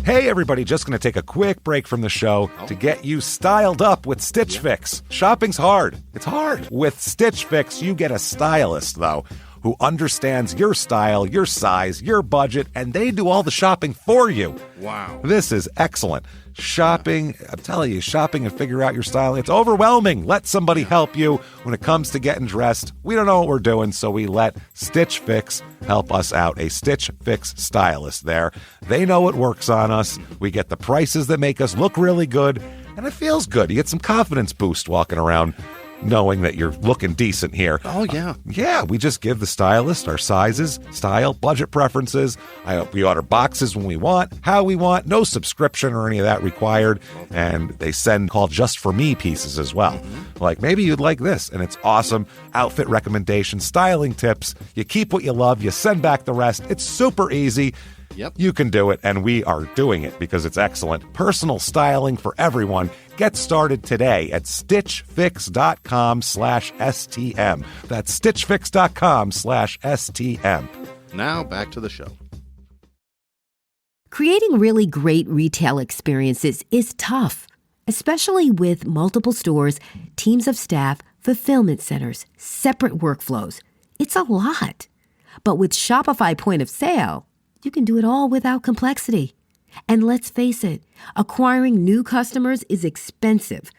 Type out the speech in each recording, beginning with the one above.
Hey everybody, just going to take a quick break from the show to get you styled up with Stitch Fix. Shopping's hard. It's hard. With Stitch Fix, you get a stylist, though, who understands your style, your size, your budget, and they do all the shopping for you. Wow. This is excellent. Shopping, I'm telling you, shopping and figure out your style, it's overwhelming. Let somebody help you when it comes to getting dressed. We don't know what we're doing, so we let Stitch Fix help us out. A Stitch Fix stylist there. They know what works on us. We get the prices that make us look really good, and it feels good. You get some confidence boost walking around knowing that you're looking decent here. Oh, yeah. Yeah, we just give the stylist our sizes, style, budget preferences. We order boxes when we want, how we want, no subscription or any of that required. And they send called Just For Me pieces as well. Like, maybe you'd like this, and it's awesome. Outfit recommendations, styling tips. You keep what you love, you send back the rest. It's super easy. Yep. You can do it, and we are doing it because it's excellent. Personal styling for everyone. Get started today at stitchfix.com/STM. That's stitchfix.com/STM. Now back to the show. Creating really great retail experiences is tough, especially with multiple stores, teams of staff, fulfillment centers, separate workflows. It's a lot. But with Shopify Point of Sale, you can do it all without complexity. And let's face it, acquiring new customers is expensive.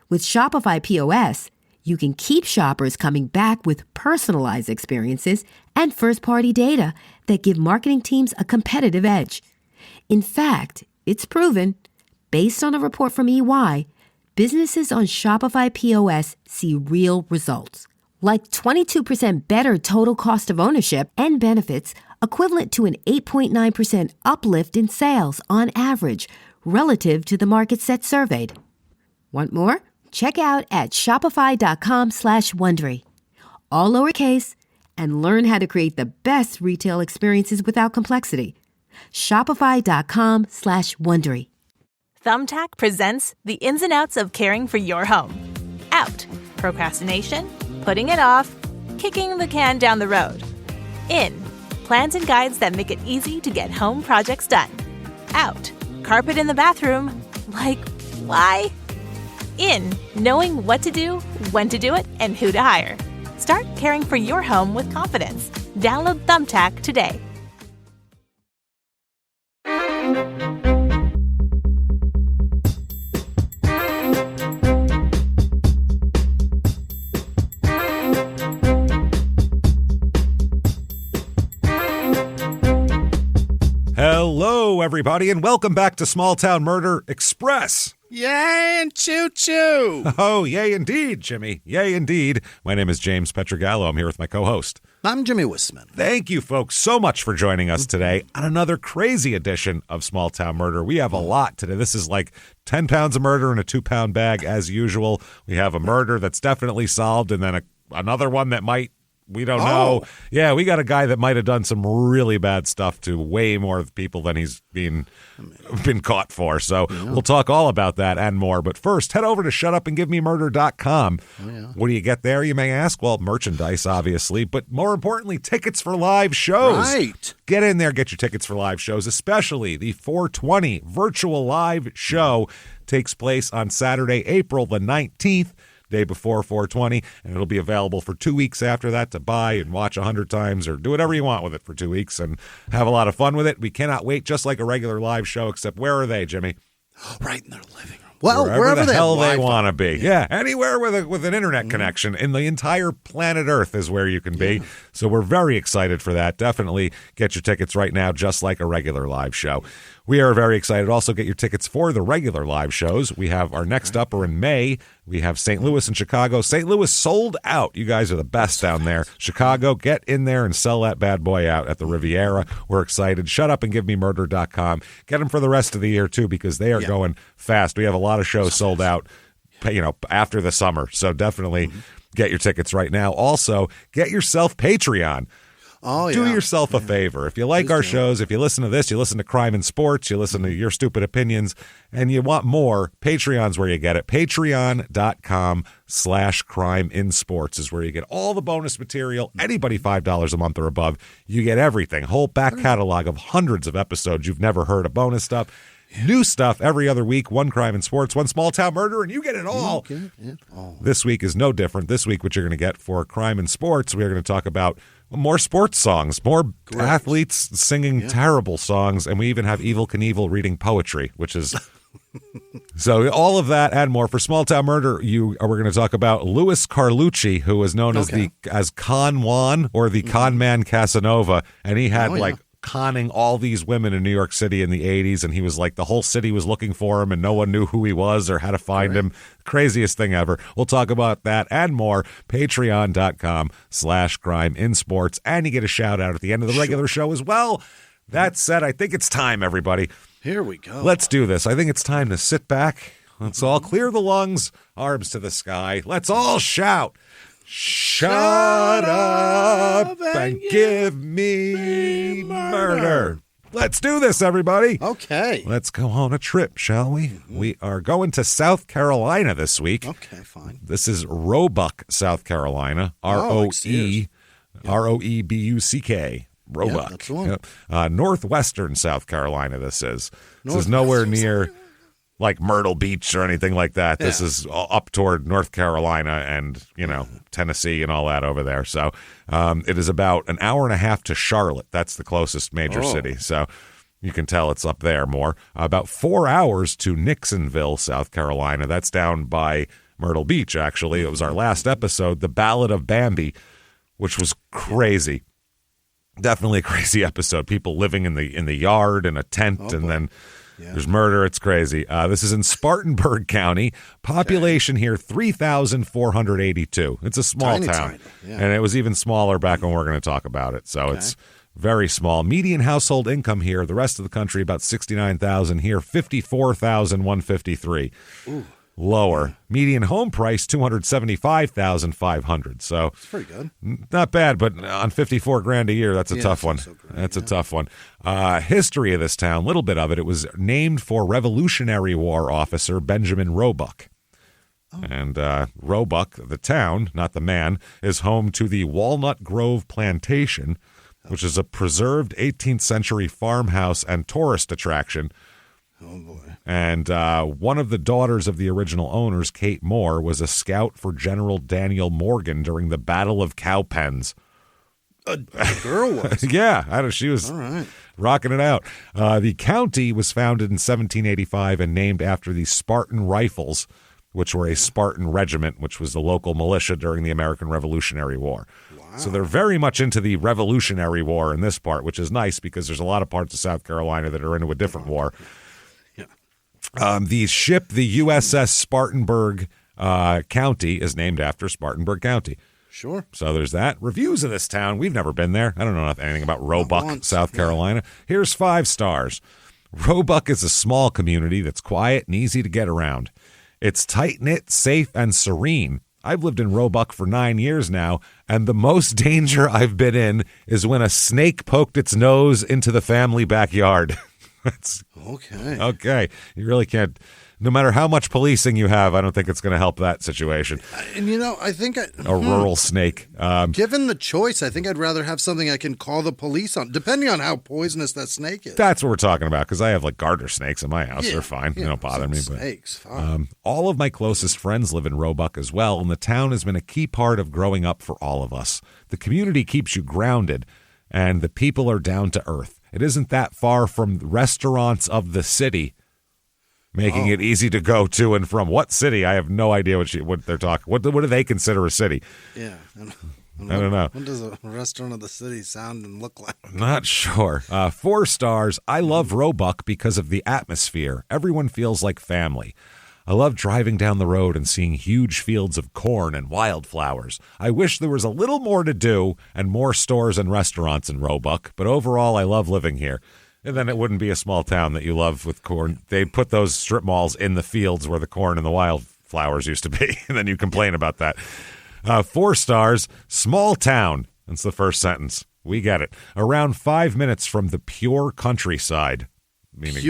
With Shopify POS, you can keep shoppers coming back with personalized experiences and first-party data that give marketing teams a competitive edge. In fact, it's proven, based on a report from EY, businesses on Shopify POS see real results, like 22% better total cost of ownership and benefits, equivalent to an 8.9% uplift in sales on average relative to the market set surveyed. Want more? Check out at shopify.com/Wondery. All lowercase, and learn how to create the best retail experiences without complexity. Shopify.com/Wondery. Thumbtack presents the ins and outs of caring for your home. Out, procrastination, putting it off, kicking the can down the road. In, plans and guides that make it easy to get home projects done. Out, carpet in the bathroom. Like, why? In, knowing what to do, when to do it, and who to hire. Start caring for your home with confidence. Download Thumbtack today. Hello, everybody, and welcome back to Small Town Murder Express. Yay and choo-choo! Oh, yay indeed, Jimmy. Yay indeed. My name is James Petrogallo. I'm here with my co-host. I'm Jimmy Wisman. Thank you, folks, so much for joining us today on another crazy edition of Small Town Murder. We have a lot today. This is like 10 pounds of murder in a 2-pound bag, as usual. We have a murder that's definitely solved, and then another one that might. We don't know. Yeah, we got a guy that might have done some really bad stuff to way more people than he's been caught for. So we'll talk all about that and more. But first, head over to shutupandgivememurder.com. What do you get there, you may ask? Well, merchandise, obviously, but more importantly, tickets for live shows. Right. Get in there, get your tickets for live shows, especially the 420 virtual live show takes place on Saturday, April the 19th. Day before 420, and it'll be available for 2 weeks after that to buy and watch 100 times or do whatever you want with it for 2 weeks and have a lot of fun with it. We cannot wait, just like a regular live show, except where are they, Jimmy? Right in their living room. Well, wherever the hell they want to be. Yeah, anywhere with an internet connection in the entire planet Earth is where you can be. So we're very excited for that. Definitely get your tickets right now, just like a regular live show. We are very excited. Also, get your tickets for the regular live shows. We have our next up are in May. We have St. Louis and Chicago. St. Louis sold out. You guys are the best down there. Chicago, get in there and sell that bad boy out at the Riviera. We're excited. Shutupandgivememurder.com. Get them for the rest of the year, too, because they are going fast. We have a lot of shows sold out, after the summer. So definitely get your tickets right now. Also, get yourself Patreon. Do yourself a favor. If you like our shows, if you listen to this, you listen to Crime and Sports, you listen to Your Stupid Opinions, and you want more, Patreon's where you get it. Patreon.com/CrimeInSports is where you get all the bonus material. Anybody $5 a month or above, you get everything. Whole back catalog of hundreds of episodes you've never heard of bonus stuff. New stuff every other week. One crime in sports, one small town murder, and you get it all. This week is no different. This week, what you're going to get for crime in sports, we are going to talk about more sports songs, more athletes singing terrible songs, and we even have Evel Knievel reading poetry, which is... So all of that and more for Small Town Murder. We're going to talk about Louis Carlucci, who was known as Con Juan or the Con Man Casanova, and he had conning all these women in New York City in the 80s, and he was like the whole city was looking for him, and no one knew who he was or how to find him. Craziest thing ever. We'll talk about that and more. Patreon.com/crime in sports, and you get a shout out at the end of the regular show as well. That said, I think it's time, everybody. Here we go. Let's do this. I think it's time to sit back. Let's all clear the lungs, arms to the sky. Let's all shout. Shut up and give me murder. Let's do this, everybody. Okay. Let's go on a trip, shall we? We are going to South Carolina this week. Okay, fine. This is Roebuck, South Carolina. Roebuck. Roebuck. That's the one. Northwestern South Carolina, this is. This is nowhere near like Myrtle Beach or anything like that. This is up toward North Carolina and, Tennessee and all that over there. So it is about an hour and a half to Charlotte. That's the closest major city. So you can tell it's up there more. About 4 hours to Nixonville, South Carolina. That's down by Myrtle Beach, actually. It was our last episode, The Ballad of Bambi, which was crazy. Definitely a crazy episode. People living in the yard in a tent, and then there's murder. It's crazy. This is in Spartanburg County. Population here 3,482. It's a small town, and it was even smaller back when we're going to talk about it. So it's very small. Median household income here. The rest of the country about 69,000. Here 54,153. Lower. Median home price $275,500. So it's pretty good. Not bad, but on $54,000 a year, that's a tough one. That's a tough one. History of this town, little bit of it. It was named for Revolutionary War officer Benjamin Roebuck. And Roebuck, the town, not the man, is home to the Walnut Grove Plantation, which is a preserved 18th century farmhouse and tourist attraction. Oh, boy. And one of the daughters of the original owners, Kate Moore, was a scout for General Daniel Morgan during the Battle of Cowpens. A girl was? Yeah, she was rocking it out. The county was founded in 1785 and named after the Spartan Rifles, which were a Spartan regiment, which was the local militia during the American Revolutionary War. Wow. So they're very much into the Revolutionary War in this part, which is nice because there's a lot of parts of South Carolina that are into a different war. The ship, the USS Spartanburg County, is named after Spartanburg County. Sure. So there's that. Reviews of this town. We've never been there. I don't know anything about Roebuck, South Carolina. Here's 5 stars. Roebuck is a small community that's quiet and easy to get around. It's tight-knit, safe, and serene. I've lived in Roebuck for 9 years now, and the most danger I've been in is when a snake poked its nose into the family backyard. That's okay. You really can't. No matter how much policing you have, I don't think it's going to help that situation. And I think a rural snake. Given the choice, I think I'd rather have something I can call the police on, depending on how poisonous that snake is. That's what we're talking about, because I have like garter snakes in my house. They're fine. They don't bother me. Snakes, fine. All of my closest friends live in Roebuck as well, and the town has been a key part of growing up for all of us. The community keeps you grounded, and the people are down to earth. It isn't that far from restaurants of the city, making it easy to go to and from. What city? I have no idea what they're talking. What do they consider a city? Yeah, I don't know. What does a restaurant of the city sound and look like? Not sure. 4 stars. I love Roebuck because of the atmosphere. Everyone feels like family. I love driving down the road and seeing huge fields of corn and wildflowers. I wish there was a little more to do and more stores and restaurants in Roebuck, but overall I love living here. And then it wouldn't be a small town that you love with corn. They put those strip malls in the fields where the corn and the wildflowers used to be, and then you complain about that. 4 stars, small town. That's the first sentence. We get it. Around 5 minutes from the pure countryside. meaning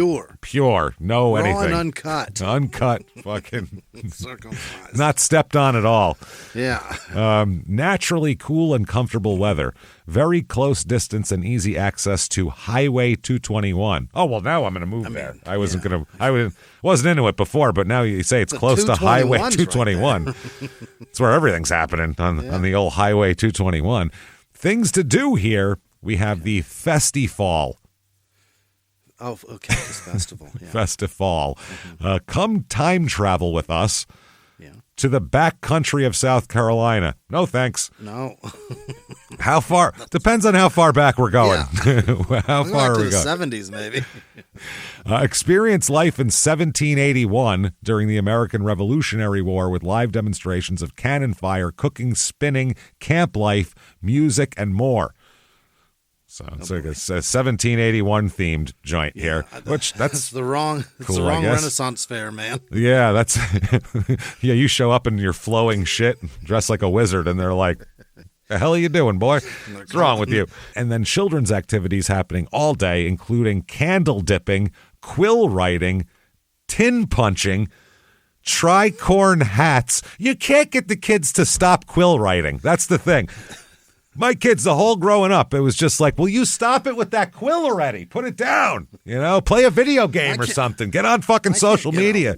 Pure. No Raw anything. and uncut. Uncut. Fucking. Circumcised. Not stepped on at all. Yeah. Naturally cool and comfortable weather. Very close distance and easy access to Highway 221. Oh, well, now I'm going to move there. I wasn't into it before, but now you say it's close to Highway 221. Right. It's where everything's happening on the old Highway 221. Things to do here. We have the Festifall. Oh, okay. This festival. Yeah. Festival. Come time travel with us to the back country of South Carolina. No, thanks. No. How far? Depends on how far back we're going. Yeah. How far are we going? 70s, maybe. Experience life in 1781 during the American Revolutionary War with live demonstrations of cannon fire, cooking, spinning, camp life, music, and more. So it's like a 1781 themed joint here, which that's the wrong cool, Renaissance fair, man. Yeah, that's yeah. You show up in your flowing shit, dressed like a wizard, and they're like, "The hell are you doing, boy? What's wrong with you?" And then children's activities happening all day, including candle dipping, quill writing, tin punching, tricorn hats. You can't get the kids to stop quill writing. That's the thing. My kids, the whole growing up, it was just like, will you stop it with that quill already? Put it down. Play a video game or something. Get on fucking social media.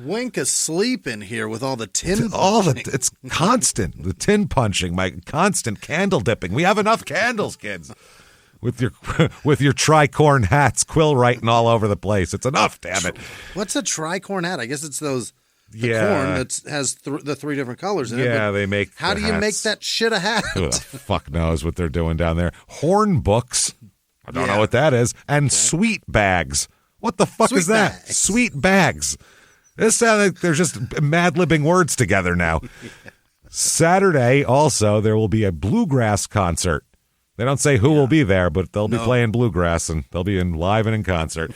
Wink asleep in here with all the tin punching. It's constant. The tin punching, my constant candle dipping. We have enough candles, kids. With your tricorn hats, quill writing all over the place. It's enough, damn it. What's a tricorn hat? I guess it's those... corn that has the three different colors in it. Yeah, they make. How do you make that shit a hat? Who the fuck knows what they're doing down there? Horn books. I don't know what that is. And sweet bags. What the fuck is that? Bags. Sweet bags. This sounds like they're just mad-libbing words together now. Saturday, also, there will be a bluegrass concert. They don't say who will be there, but they'll be playing bluegrass, and they'll be live and in concert.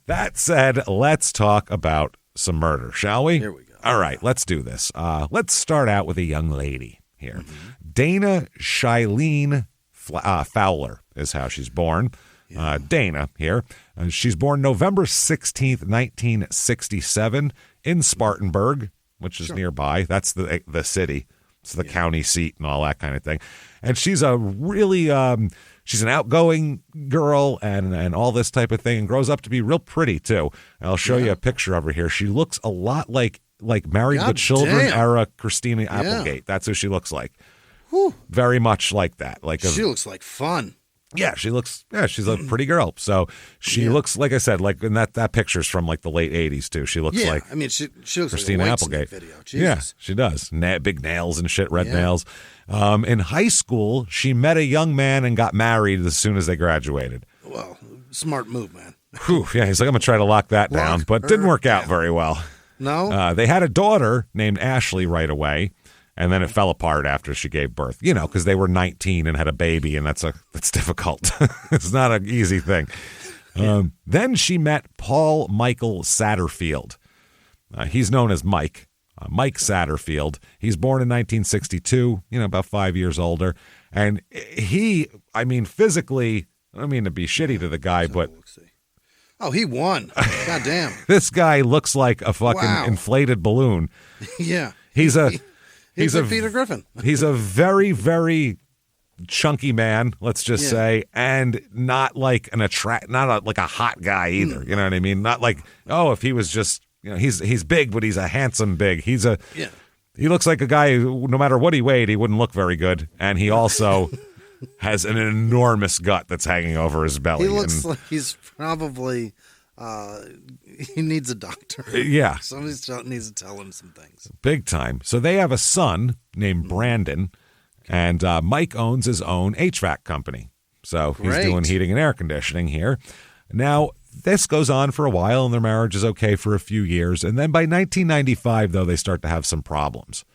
That said, let's talk about some murder, shall we? Here we go. All right, let's do this. Let's start out with a young lady here. Dana Shailene Fowler is how she's born. Dana here. She's born November 16th, 1967 in Spartanburg, which is nearby. That's the city. It's the county seat and all that kind of thing. And she's a really... she's an outgoing girl and all this type of thing, and grows up to be real pretty too. I'll show you a picture of her here. She looks a lot like Married with Children era Christina Applegate. That's who she looks like. Whew. Very much like that. She looks like fun. Yeah, she's a pretty girl. So she looks, like I said, like in that picture's from like the late 80s too. She looks like, I mean, she looks Christina like a Applegate video. Jesus. Yeah, she does. Big nails and shit, red nails. In high school, she met a young man and got married as soon as they graduated. Well, smart move, man. Whew, yeah, he's like, I'm going to try to lock that down, but didn't work out very well. No? They had a daughter named Ashley right away, and then it fell apart after she gave birth, because they were 19 and had a baby, and that's difficult. It's not an easy thing. Then she met Paul Michael Satterfield. He's known as Mike. Mike Satterfield. He's born in 1962, about 5 years older. And physically, I don't mean to be shitty to the guy, but... Oh, he won. God damn. This guy looks like a fucking inflated balloon. Yeah. He's like Peter Griffin. He's a very, very chunky man, let's just say, and not like like a hot guy either. You know what I mean? Not like, if he was just... he's big, but he's a handsome big. He looks like a guy who, no matter what he weighed, he wouldn't look very good. And he also has an enormous gut that's hanging over his belly. He looks like he's probably, he needs a doctor. Yeah. Somebody needs to tell him some things. Big time. So they have a son named Brandon, and Mike owns his own HVAC company. So he's doing heating and air conditioning here. Now, this goes on for a while, and their marriage is okay for a few years. And then by 1995, though, they start to have some problems.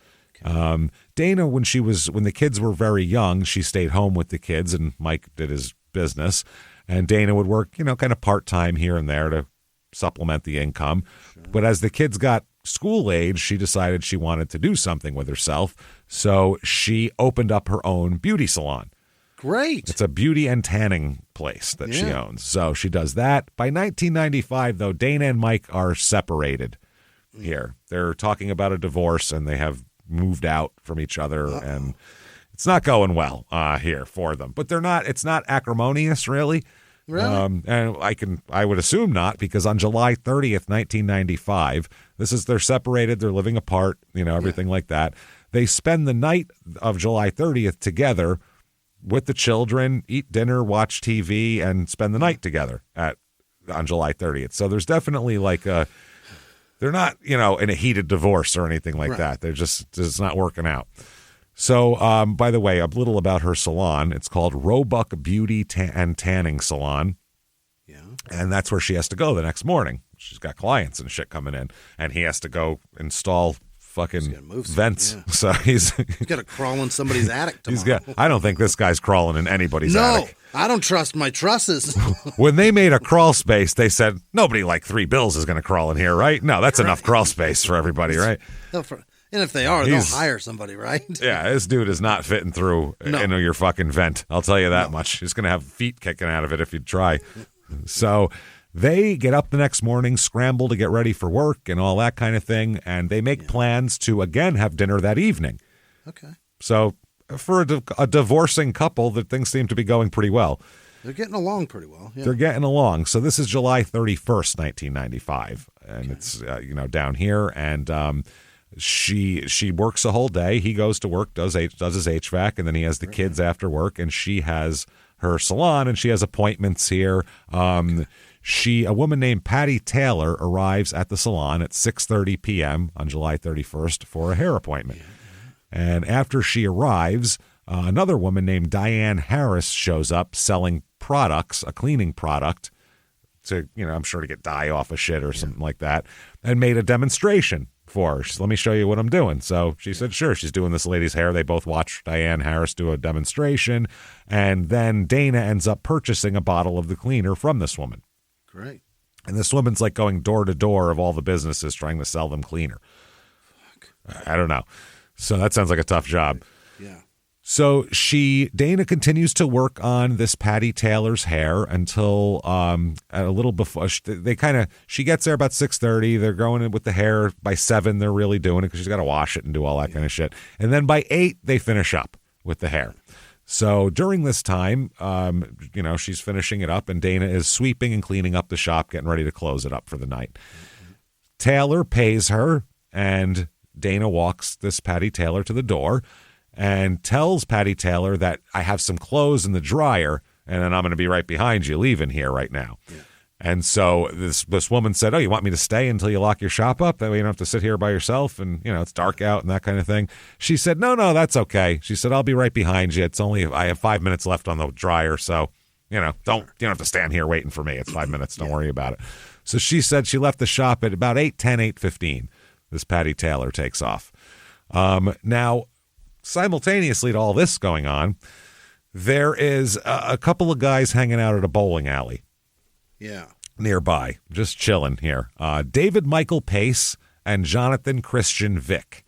Okay. Dana, when the kids were very young, she stayed home with the kids, and Mike did his business. And Dana would work, kind of part-time here and there to supplement the income. Sure. But as the kids got school age, she decided she wanted to do something with herself. So she opened up her own beauty salon. Great. It's a beauty and tanning place that she owns. So she does that. By 1995, though, Dana and Mike are separated here. They're talking about a divorce, and they have moved out from each other, and it's not going well here for them. But it's not acrimonious, really. Really? And I would assume not, because on July 30th, 1995, they're separated, they're living apart, everything like that. They spend the night of July 30th together with the children, eat dinner, watch TV, and spend the night together on July 30th. So there's definitely they're not, in a heated divorce or anything like that. They're just not working out. So, by the way, a little about her salon. It's called Roebuck Beauty and Tanning Salon. Yeah. And that's where she has to go the next morning. She's got clients and shit coming in, and he has to go install fucking vents. Yeah. So he's got to crawl in somebody's attic tomorrow. I don't think this guy's crawling in anybody's attic. No, I don't trust my trusses. When they made a crawl space, they said, nobody like $3 bills is going to crawl in here, right? No, that's enough crawl space for everybody, right? And if they are, they'll hire somebody, right? Yeah, this dude is not fitting through into your fucking vent. I'll tell you that much. He's going to have feet kicking out of it if you try. So they get up the next morning, scramble to get ready for work and all that kind of thing, and they make plans to, again, have dinner that evening. Okay. So for a divorcing couple, that things seem to be going pretty well. They're getting along pretty well. Yeah. They're getting along. So this is July 31st, 1995, and it's down here, and she works a whole day. He goes to work, does his HVAC, and then he has the kids after work, and she has her salon, and she has appointments here. A woman named Patty Taylor arrives at the salon at 6:30 p.m. on July 31st for a hair appointment. And after she arrives, another woman named Diane Harris shows up selling products, a cleaning product, to, I'm sure to get dye off of shit or something like that, and made a demonstration for her. She said, let me show you what I'm doing. So she said, sure. She's doing this lady's hair. They both watch Diane Harris do a demonstration. And then Dana ends up purchasing a bottle of the cleaner from this woman. Great. And this woman's like going door to door of all the businesses trying to sell them cleaner. Fuck. I don't know. So that sounds like a tough job. Yeah. So Dana continues to work on this Patty Taylor's hair until a little before she gets there about 6:30. They're going in with the hair by 7. They're really doing it because she's got to wash it and do all that kind of shit. And then by 8, they finish up with the hair. So during this time, she's finishing it up, and Dana is sweeping and cleaning up the shop, getting ready to close it up for the night. Taylor pays her, and Dana walks this Patty Taylor to the door and tells Patty Taylor that I have some clothes in the dryer, and then I'm going to be right behind you leaving here right now. Yeah. And so this woman said, oh, you want me to stay until you lock your shop up? That way you don't have to sit here by yourself and, it's dark out and that kind of thing. She said, no, that's okay. She said, I'll be right behind you. I have 5 minutes left on the dryer, so, you don't have to stand here waiting for me. It's 5 minutes. Don't worry about it. So she said she left the shop at about 8:15. This Patty Taylor takes off. Now, simultaneously to all this going on, there is a couple of guys hanging out at a bowling alley. Yeah. Nearby, just chilling here. David Michael Pace and Jonathan Christian Vick.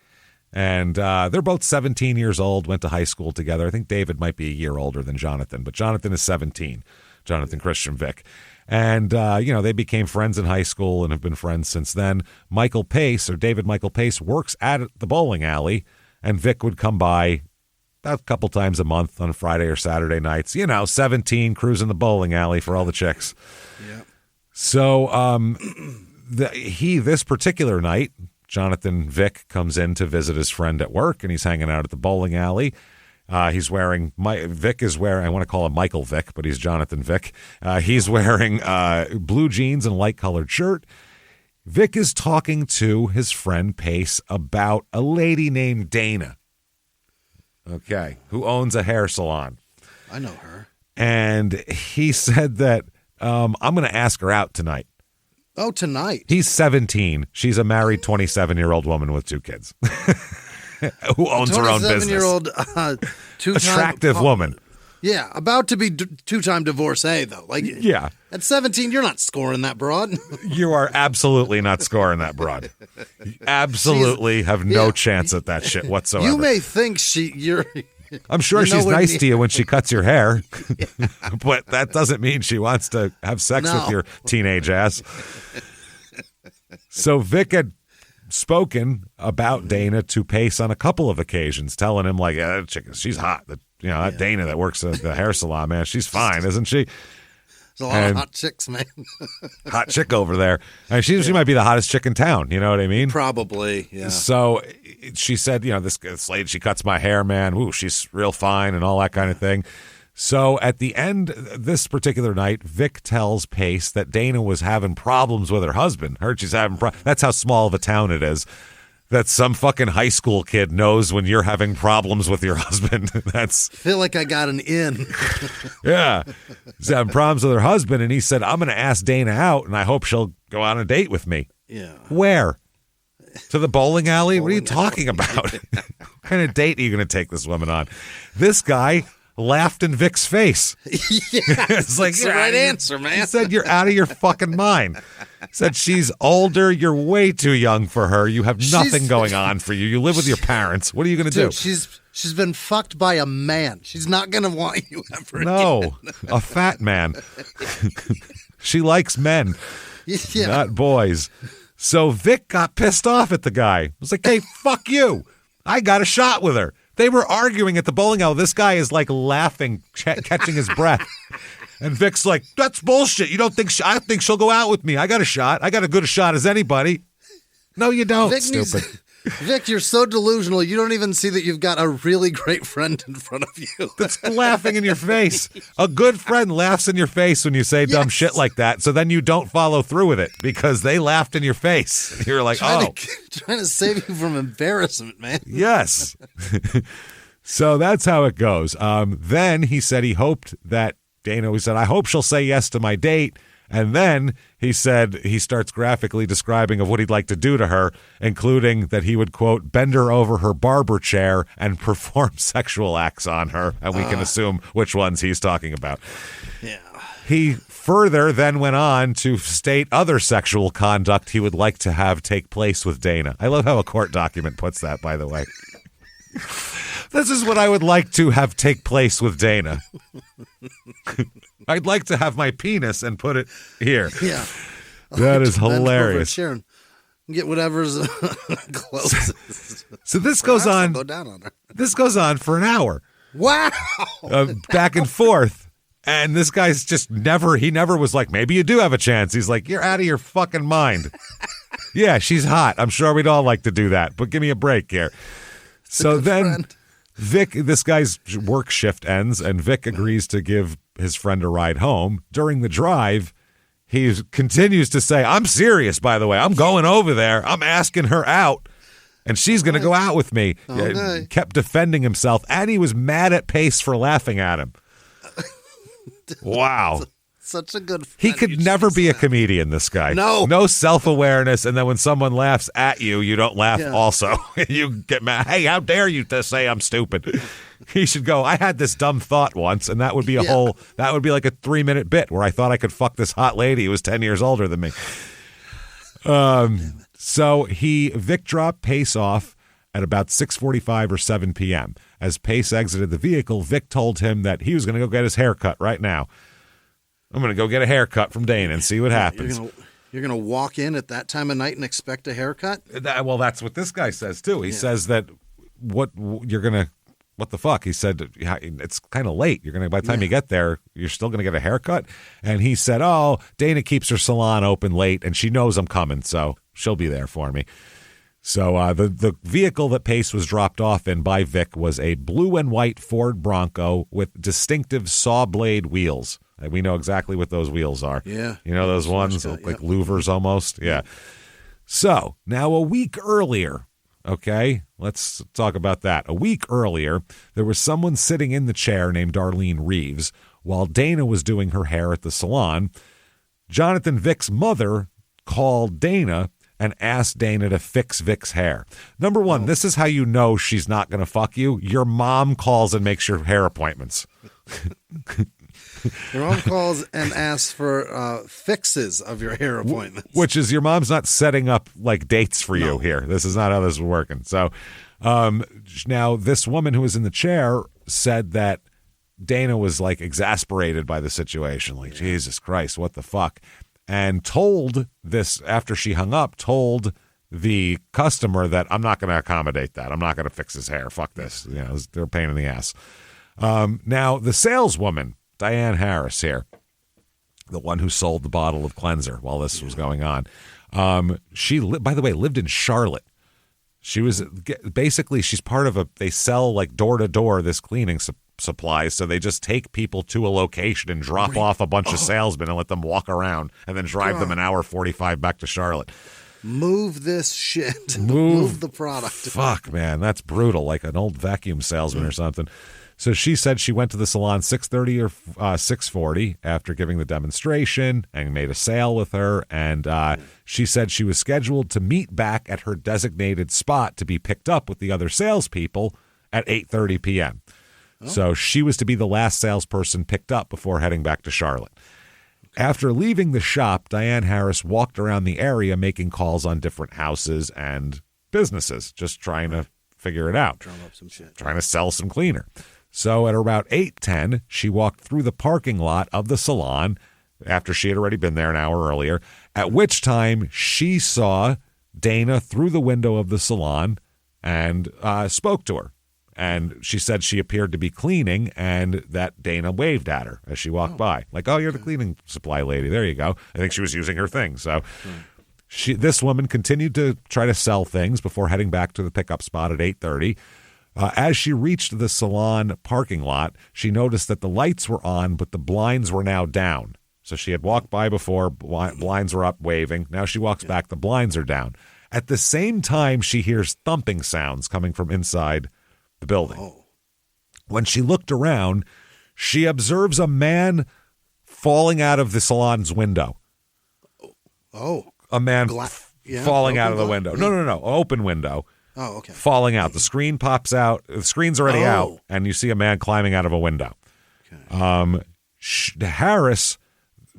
And they're both 17 years old, went to high school together. I think David might be a year older than Jonathan, but Jonathan is 17, Jonathan Christian Vick. And, they became friends in high school and have been friends since then. David Michael Pace, works at the bowling alley, and Vic would come by a couple times a month on Friday or Saturday nights. 17, cruising the bowling alley for all the chicks. Yeah. So this particular night, Jonathan Vick comes in to visit his friend at work, and he's hanging out at the bowling alley. Vic is wearing, I want to call him Michael Vick, but he's Jonathan Vick. He's wearing blue jeans and a light-colored shirt. Vic is talking to his friend Pace about a lady named Dana, who owns a hair salon. I know her. And he said that I'm going to ask her out tonight. Oh, tonight? He's 17. She's a married 27-year-old woman with 2 kids who owns her own business. 27-year-old attractive woman. Yeah, about to be two-time divorcee, though. Yeah. At 17, you're not scoring that broad. You are absolutely not scoring that broad. You absolutely have no chance at that shit whatsoever. You may think I'm sure You know she's when nice you- to you when she cuts your hair, but that doesn't mean she wants to have sex with No. your teenage ass. So Vic had spoken about Dana to Pace on a couple of occasions, telling him like, "Yeah, that chick, she's hot. That Dana that works at the hair salon, man, she's fine, isn't she? There's a lot of hot chicks, man. Hot chick over there. And she might be the hottest chick in town. You know what I mean? Probably, yeah. So she said, this lady, she cuts my hair, man. Ooh, she's real fine and all that kind of thing. So at the end, this particular night, Vic tells Pace that Dana was having problems with her husband. Heard she's having that's how small of a town it is. That some fucking high school kid knows when you're having problems with your husband. That's Feel like I got an in. yeah. He's having problems with her husband, and he said, I'm going to ask Dana out, and I hope she'll go on a date with me. Yeah. Where? To the bowling alley? What are you talking about? What kind of date are you going to take this woman on? This guy laughed in Vic's face. It's like, That's the right answer, man. He said, you're out of your fucking mind. Said she's older. You're way too young for her. You have nothing going on for you. You live with your parents. What are you going to do? Dude, she's been fucked by a man. She's not going to want you ever No, again. a fat man. She likes men, Yeah. not boys. So Vic got pissed off at the guy. He was like, hey, fuck you. I got a shot with her. They were arguing at the bowling alley. This guy is like laughing, catching his breath. And Vic's like, that's bullshit. You don't think I think she'll go out with me. I got a shot. I got as good a shot as anybody. No, you don't, stupid. Vic, you're so delusional. You don't even see that you've got a really great friend in front of you. That's laughing in your face. A good friend laughs in your face when you say dumb Yes. shit like that, so then you don't follow through with it because they laughed in your face. You're like, trying to save you from embarrassment, man. yes. So that's how it goes. Then he said he hoped that he said, I hope she'll say yes to my date. And then he said he starts graphically describing of what he'd like to do to her, including that he would, quote, bend her over her barber chair and perform sexual acts on her. And we can assume which ones he's talking about. Yeah. He further then went on to state other sexual conduct he would like to have take place with Dana. I love how a court document puts that, by the way. This is what I would like to have take place with Dana. I'd like to have my penis and put it here. Yeah. That is Bend over a hilarious. chair and get whatever's closest. So this goes Perhaps I'll on. Go down on her. This goes on for an hour, Wow. back and forth. And this guy's just he never was like, maybe you do have a chance. He's like, you're out of your fucking mind. Yeah, she's hot. I'm sure we'd all like to do that, but give me a break here. So then friend. Vic, this guy's work shift ends, and Vic agrees to give his friend a ride home. During the drive, he continues to say, I'm serious, by the way. I'm going over there. I'm asking her out, and she's going to go out with me. Okay. Kept defending himself, and he was mad at Pace for laughing at him. Wow. Such a good friend. He could never be a comedian, this guy. No self-awareness, and then when someone laughs at you, you don't laugh also. You get mad. Hey, how dare you to say I'm stupid? He should go, I had this dumb thought once, and that would be that would be like a 3-minute bit where I thought I could fuck this hot lady who was 10 years older than me. So Vic dropped Pace off at about 6:45 or 7 p.m. As Pace exited the vehicle, Vic told him that he was going to go get his hair cut right now. I'm going to go get a haircut from Dana and see what happens. You're gonna walk in at that time of night and expect a haircut? Well, that's what this guy says, too. He says that what the fuck? He said, it's kind of late. By the time you get there, you're still going to get a haircut? And he said, oh, Dana keeps her salon open late, and she knows I'm coming, so she'll be there for me. So the vehicle that Pace was dropped off in by Vic was a blue and white Ford Bronco with distinctive saw blade wheels. We know exactly what those wheels are. Yeah. You know those ones, cut, like louvers almost? Yeah. So now a week earlier, okay, let's talk about that. A week earlier, there was someone sitting in the chair named Darlene Reeves while Dana was doing her hair at the salon. Jonathan Vic's mother called Dana and asked Dana to fix Vic's hair. Number one, this is how you know she's not going to fuck you. Your mom calls and makes your hair appointments. Your mom calls and asks for fixes of your hair appointments. Which is your mom's not setting up like dates for you here. This is not how this is working. So now this woman who was in the chair said that Dana was like exasperated by the situation, like, Jesus Christ, what the fuck? And told this, after she hung up, told the customer that I'm not going to accommodate that. I'm not going to fix his hair. Fuck this. They're a pain in the ass. Now, the saleswoman, Diane Harris here, the one who sold the bottle of cleanser while this was going on, she, by the way, lived in Charlotte. She was basically, she's part of they sell like door to door this cleaning supplies. So they just take people to a location and drop off a bunch of salesmen and let them walk around and then drive them an hour 45 back to Charlotte. Move this shit. Move the product. Fuck, man. That's brutal. Like an old vacuum salesman or something. So she said she went to the salon 6:30 or 6:40 after giving the demonstration and made a sale with her. And she said she was scheduled to meet back at her designated spot to be picked up with the other salespeople at 8:30 p.m. So she was to be the last salesperson picked up before heading back to Charlotte. After leaving the shop, Diane Harris walked around the area making calls on different houses and businesses, just trying to figure it out. Drum up some shit. Trying to sell some cleaner. So at about 8:10, she walked through the parking lot of the salon after she had already been there an hour earlier, at which time she saw Dana through the window of the salon and spoke to her. And she said she appeared to be cleaning and that Dana waved at her as she walked by. Like, oh, you're the cleaning supply lady. There you go. I think she was using her thing. So this woman continued to try to sell things before heading back to the pickup spot at 8:30. As she reached the salon parking lot, she noticed that the lights were on, but the blinds were now down. So she had walked by before, blinds were up waving. Now she walks back, the blinds are down. At the same time, she hears thumping sounds coming from inside the building. When she looked around, she observes a man falling out of the salon's window. A man falling out of the window. No, open window. Oh, okay. Falling out. The screen pops out. The screen's already out, and you see a man climbing out of a window. Okay. Harris,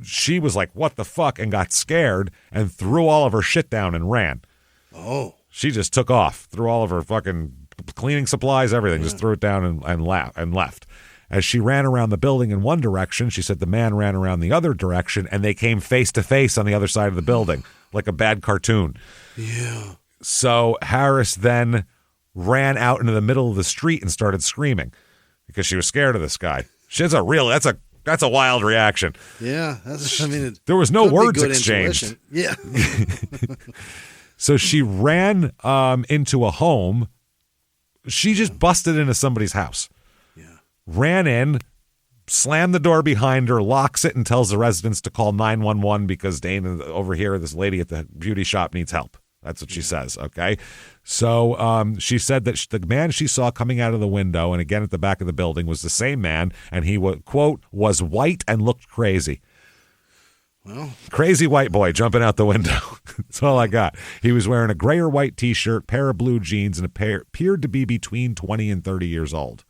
she was like, what the fuck, and got scared and threw all of her shit down and ran. She just took off, threw all of her fucking cleaning supplies, everything, just threw it down and left. As she ran around the building in one direction, she said the man ran around the other direction, and they came face to face on the other side of the building, like a bad cartoon. Yeah. So Harris then ran out into the middle of the street and started screaming because she was scared of this guy. That's a wild reaction. Yeah. There was no words exchanged. Yeah. So she ran into a home. She just busted into somebody's house. Yeah. Ran in, slammed the door behind her, locks it, and tells the residents to call 911 because Dana over here, this lady at the beauty shop, needs help. That's what she says, okay? So she said that the man she saw coming out of the window, and again at the back of the building, was the same man, and he, quote, was white and looked crazy. Well, crazy white boy jumping out the window. That's all I got. He was wearing a gray or white T-shirt, pair of blue jeans, and appeared to be between 20 and 30 years old.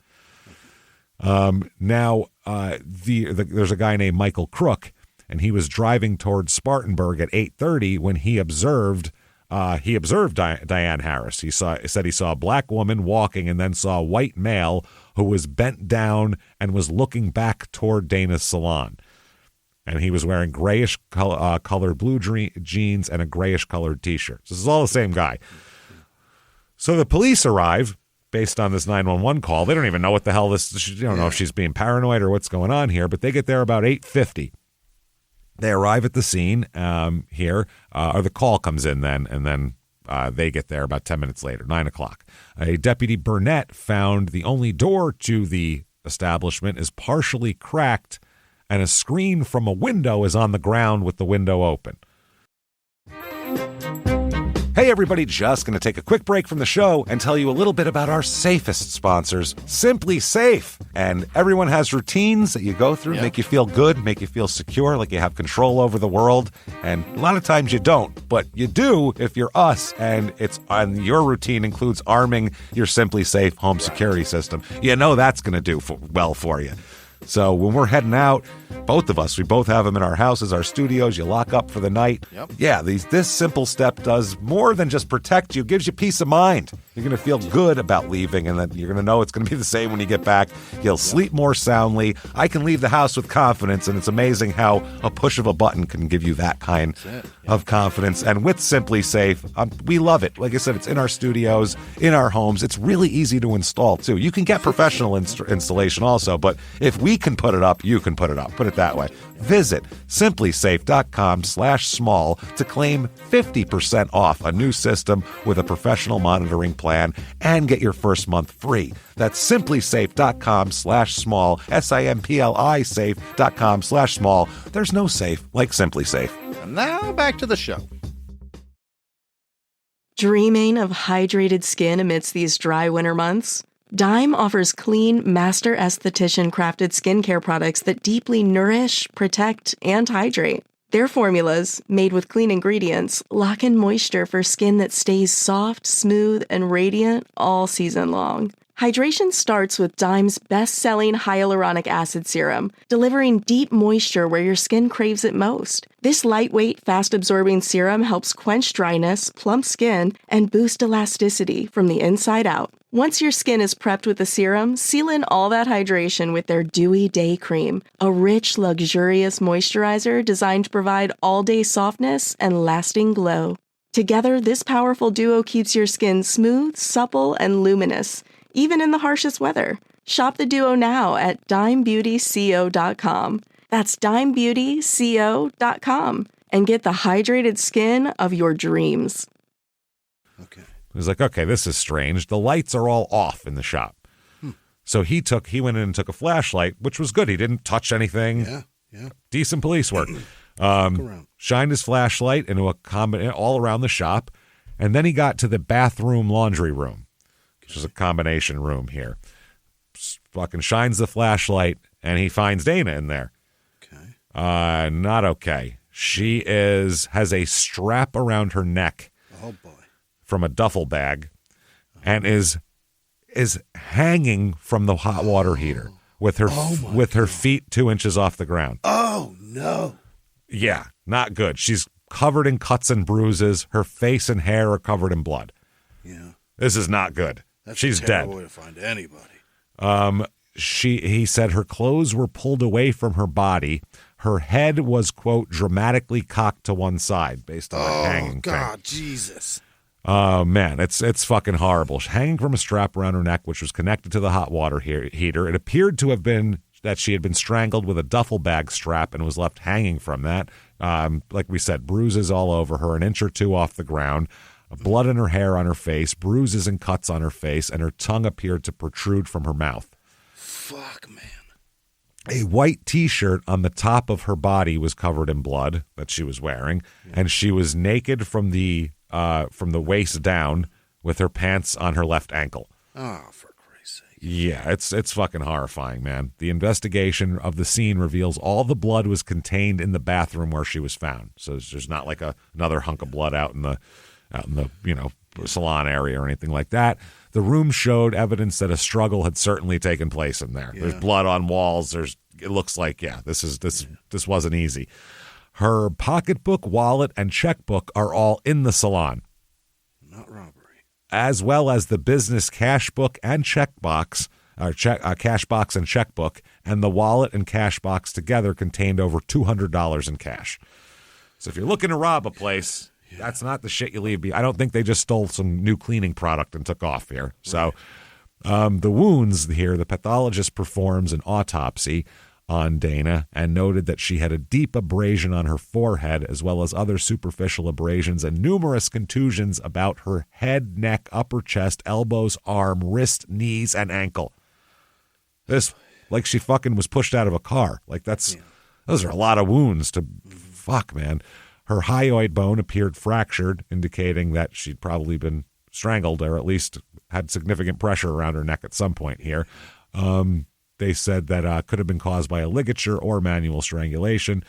Now, there's a guy named Michael Crook, and he was driving towards Spartanburg at 8:30 when he observed Diane Harris. He said he saw a black woman walking and then saw a white male who was bent down and was looking back toward Dana's salon. And he was wearing grayish colored blue jeans and a grayish colored T-shirt. So this is all the same guy. So the police arrive based on this 911 call. They don't even know what the hell you don't know if she's being paranoid or what's going on here, but they get there about 8:50. They arrive at the scene here, or the call comes in then, and then they get there about 10 minutes later, 9 o'clock. A Deputy Burnett found the only door to the establishment is partially cracked, and a screen from a window is on the ground with the window open. Hey everybody, just going to take a quick break from the show and tell you a little bit about our safest sponsors, Simply Safe. And everyone has routines that you go through, make you feel good, make you feel secure, like you have control over the world. And a lot of times you don't, but you do if you're us, and your routine includes arming your Simply Safe home security system. You know that's going to do well for you. So when we're heading out, both of us, we both have them in our houses, our studios, you lock up for the night. Yep. Yeah, this simple step does more than just protect you, gives you peace of mind. You're going to feel good about leaving, and then you're going to know it's going to be the same when you get back. You'll sleep more soundly. I can leave the house with confidence, and it's amazing how a push of a button can give you that kind of confidence. And with Simply Safe, we love it. Like I said, it's in our studios, in our homes. It's really easy to install, too. You can get professional installation also, but if we can put it up, you can put it up. Put it that way. Visit simplysafe.com/small to claim 50% off a new system with a professional monitoring plan and get your first month free. That's simplysafe.com/small, SIMPLI safe.com/small. There's no safe like Simply Safe. And now back to the show. Dreaming of hydrated skin amidst these dry winter months? Dime offers clean, master esthetician crafted skincare products that deeply nourish, protect, and hydrate. Their formulas, made with clean ingredients, lock in moisture for skin that stays soft, smooth, and radiant all season long. Hydration starts with Dime's best-selling hyaluronic acid serum, delivering deep moisture where your skin craves it most. This lightweight, fast-absorbing serum helps quench dryness, plump skin, and boost elasticity from the inside out. Once your skin is prepped with the serum, seal in all that hydration with their Dewy Day Cream, a rich, luxurious moisturizer designed to provide all-day softness and lasting glow. Together, this powerful duo keeps your skin smooth, supple, and luminous, even in the harshest weather. Shop the duo now at dimebeautyco.com. That's dimebeautyco.com. And get the hydrated skin of your dreams. Okay. He was like, okay, this is strange. The lights are all off in the shop. So he went in and took a flashlight, which was good. He didn't touch anything. Yeah. Decent police work. Around. Shined his flashlight into all around the shop. And then he got to the bathroom laundry room, which is a combination room here. Fucking shines the flashlight, and he finds Dana in there. Okay. Not okay. She has a strap around her neck. Oh, boy. From a duffel bag, and is hanging from the hot water heater with her feet 2 inches off the ground. Oh, no. Yeah, not good. She's covered in cuts and bruises. Her face and hair are covered in blood. Yeah. This is not good. She's a dead. terrible way to find anybody. He said her clothes were pulled away from her body. Her head was, quote, dramatically cocked to one side based on the hanging thing. Oh, God, Jesus. Oh, man, it's fucking horrible. Hanging from a strap around her neck, which was connected to the hot water heater. It appeared to have been that she had been strangled with a duffel bag strap and was left hanging from that. Like we said, bruises all over her, an inch or two off the ground, blood in her hair on her face, bruises and cuts on her face, and her tongue appeared to protrude from her mouth. Fuck, man. A white T-shirt on the top of her body was covered in blood that she was wearing, and she was naked from the waist down with her pants on her left ankle. Oh, for Christ's sake. Yeah, it's fucking horrifying, man. The investigation of the scene reveals all the blood was contained in the bathroom where she was found. So there's not like another hunk of blood out in the salon area or anything like that. The room showed evidence that a struggle had certainly taken place in there. Yeah. There's blood on walls. It looks like, this wasn't easy. Her pocketbook, wallet, and checkbook are all in the salon. Not robbery. As well as the business cash book and cash box and checkbook, and the wallet and cash box together contained over $200 in cash. So if you're looking to rob a place, that's not the shit you leave behind. I don't think they just stole some new cleaning product and took off here. So the wounds here, the pathologist performs an autopsy on Dana and noted that she had a deep abrasion on her forehead as well as other superficial abrasions and numerous contusions about her head, neck, upper chest, elbows, arm, wrist, knees, and ankle. This, like she fucking was pushed out of a car. Like those are a lot of wounds to fuck, man. Her hyoid bone appeared fractured, indicating that she'd probably been strangled or at least had significant pressure around her neck at some point here. They said that could have been caused by a ligature or manual strangulation.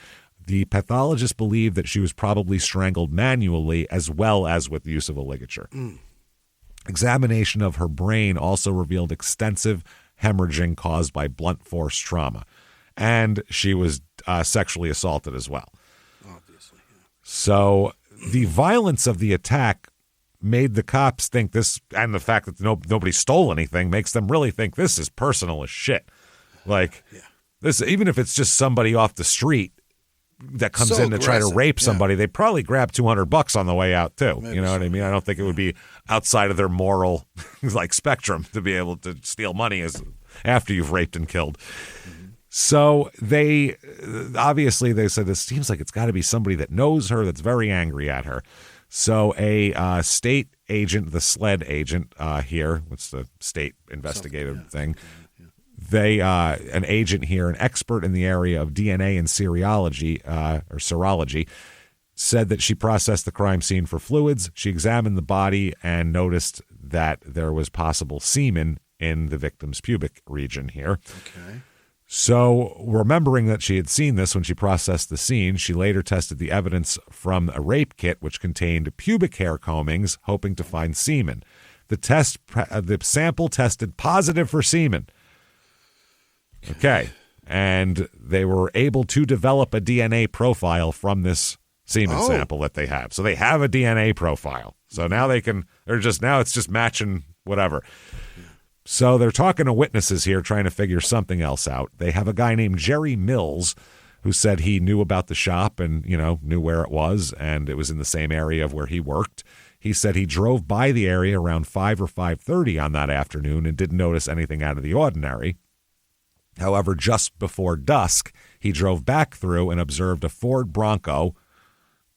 The pathologist believed that she was probably strangled manually as well as with the use of a ligature. Examination of her brain also revealed extensive hemorrhaging caused by blunt force trauma. And she was sexually assaulted as well. Obviously, yeah. So the violence of the attack made the cops think this, and the fact that nobody stole anything makes them really think this is personal as shit. Like, this, even if it's just somebody off the street that comes in to try to rape somebody, they probably grab $200 on the way out too. Maybe, you know what I mean? I don't think it would be outside of their moral like spectrum to be able to steal money after you've raped and killed. So they said, this seems like it's got to be somebody that knows her, that's very angry at her. So a state agent, the SLED agent here, what's the state investigative thing? An agent here, an expert in the area of DNA and serology, said that she processed the crime scene for fluids. She examined the body and noticed that there was possible semen in the victim's pubic region here. Okay. So, remembering that she had seen this when she processed the scene, she later tested the evidence from a rape kit, which contained pubic hair combings, hoping to find semen. The sample tested positive for semen. Okay. And they were able to develop a DNA profile from this semen sample that they have. So they have a DNA profile. So now it's just matching whatever. So they're talking to witnesses here, trying to figure something else out. They have a guy named Jerry Mills who said he knew about the shop and, knew where it was, and it was in the same area of where he worked. He said he drove by the area around 5 or 5:30 on that afternoon and didn't notice anything out of the ordinary. However, just before dusk, he drove back through and observed a Ford Bronco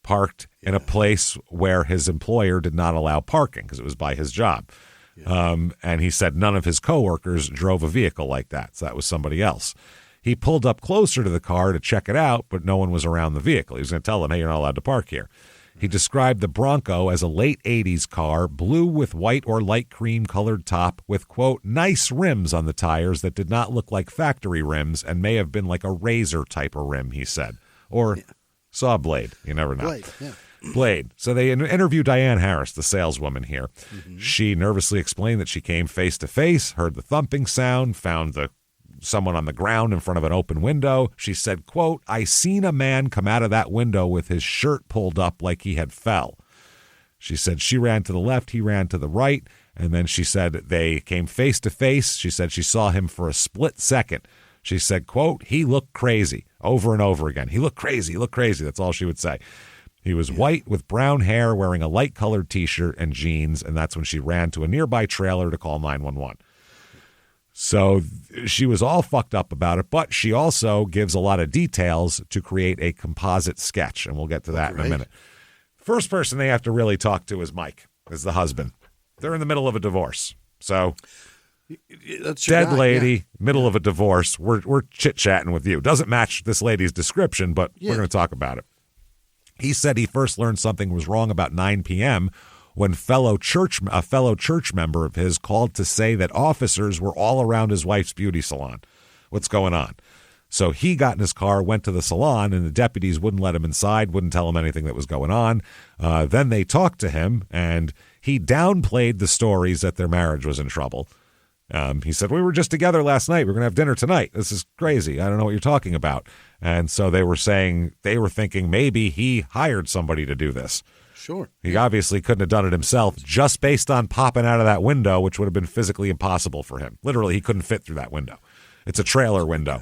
parked in a place where his employer did not allow parking because it was by his job. And he said none of his coworkers drove a vehicle like that. So that was somebody else. He pulled up closer to the car to check it out, but no one was around the vehicle. He was going to tell them, hey, you're not allowed to park here. He described the Bronco as a late 80s car, blue with white or light cream colored top with, quote, nice rims on the tires that did not look like factory rims and may have been like a razor type of rim, he said. Or saw blade. You never know. Blade. So they interviewed Diane Harris, the saleswoman here. Mm-hmm. She nervously explained that she came face to face, heard the thumping sound, found someone on the ground in front of an open window. She said, quote, I seen a man come out of that window with his shirt pulled up like he had fell. She said she ran to the left, he ran to the right, and then she said they came face to face. She said she saw him for a split second. She said, quote, he looked crazy, over and over again. He looked crazy, That's all she would say. He was white with brown hair, wearing a light-colored T-shirt and jeans, and that's when she ran to a nearby trailer to call 911. So she was all fucked up about it, but she also gives a lot of details to create a composite sketch, and we'll get to that in a minute. First person they have to really talk to is Mike, is the husband. They're in the middle of a divorce. So that's dead guy, lady, middle of a divorce. We're chit-chatting with you. Doesn't match this lady's description, but we're going to talk about it. He said he first learned something was wrong about 9 p.m. when a fellow church member of his called to say that officers were all around his wife's beauty salon. What's going on? So he got in his car, went to the salon, and the deputies wouldn't let him inside, wouldn't tell him anything that was going on. Then they talked to him, and he downplayed the stories that their marriage was in trouble. He said, we were just together last night. We're going to have dinner tonight. This is crazy. I don't know what you're talking about. And so they were thinking maybe he hired somebody to do this. Sure. He obviously couldn't have done it himself just based on popping out of that window, which would have been physically impossible for him. Literally, he couldn't fit through that window. It's a trailer window.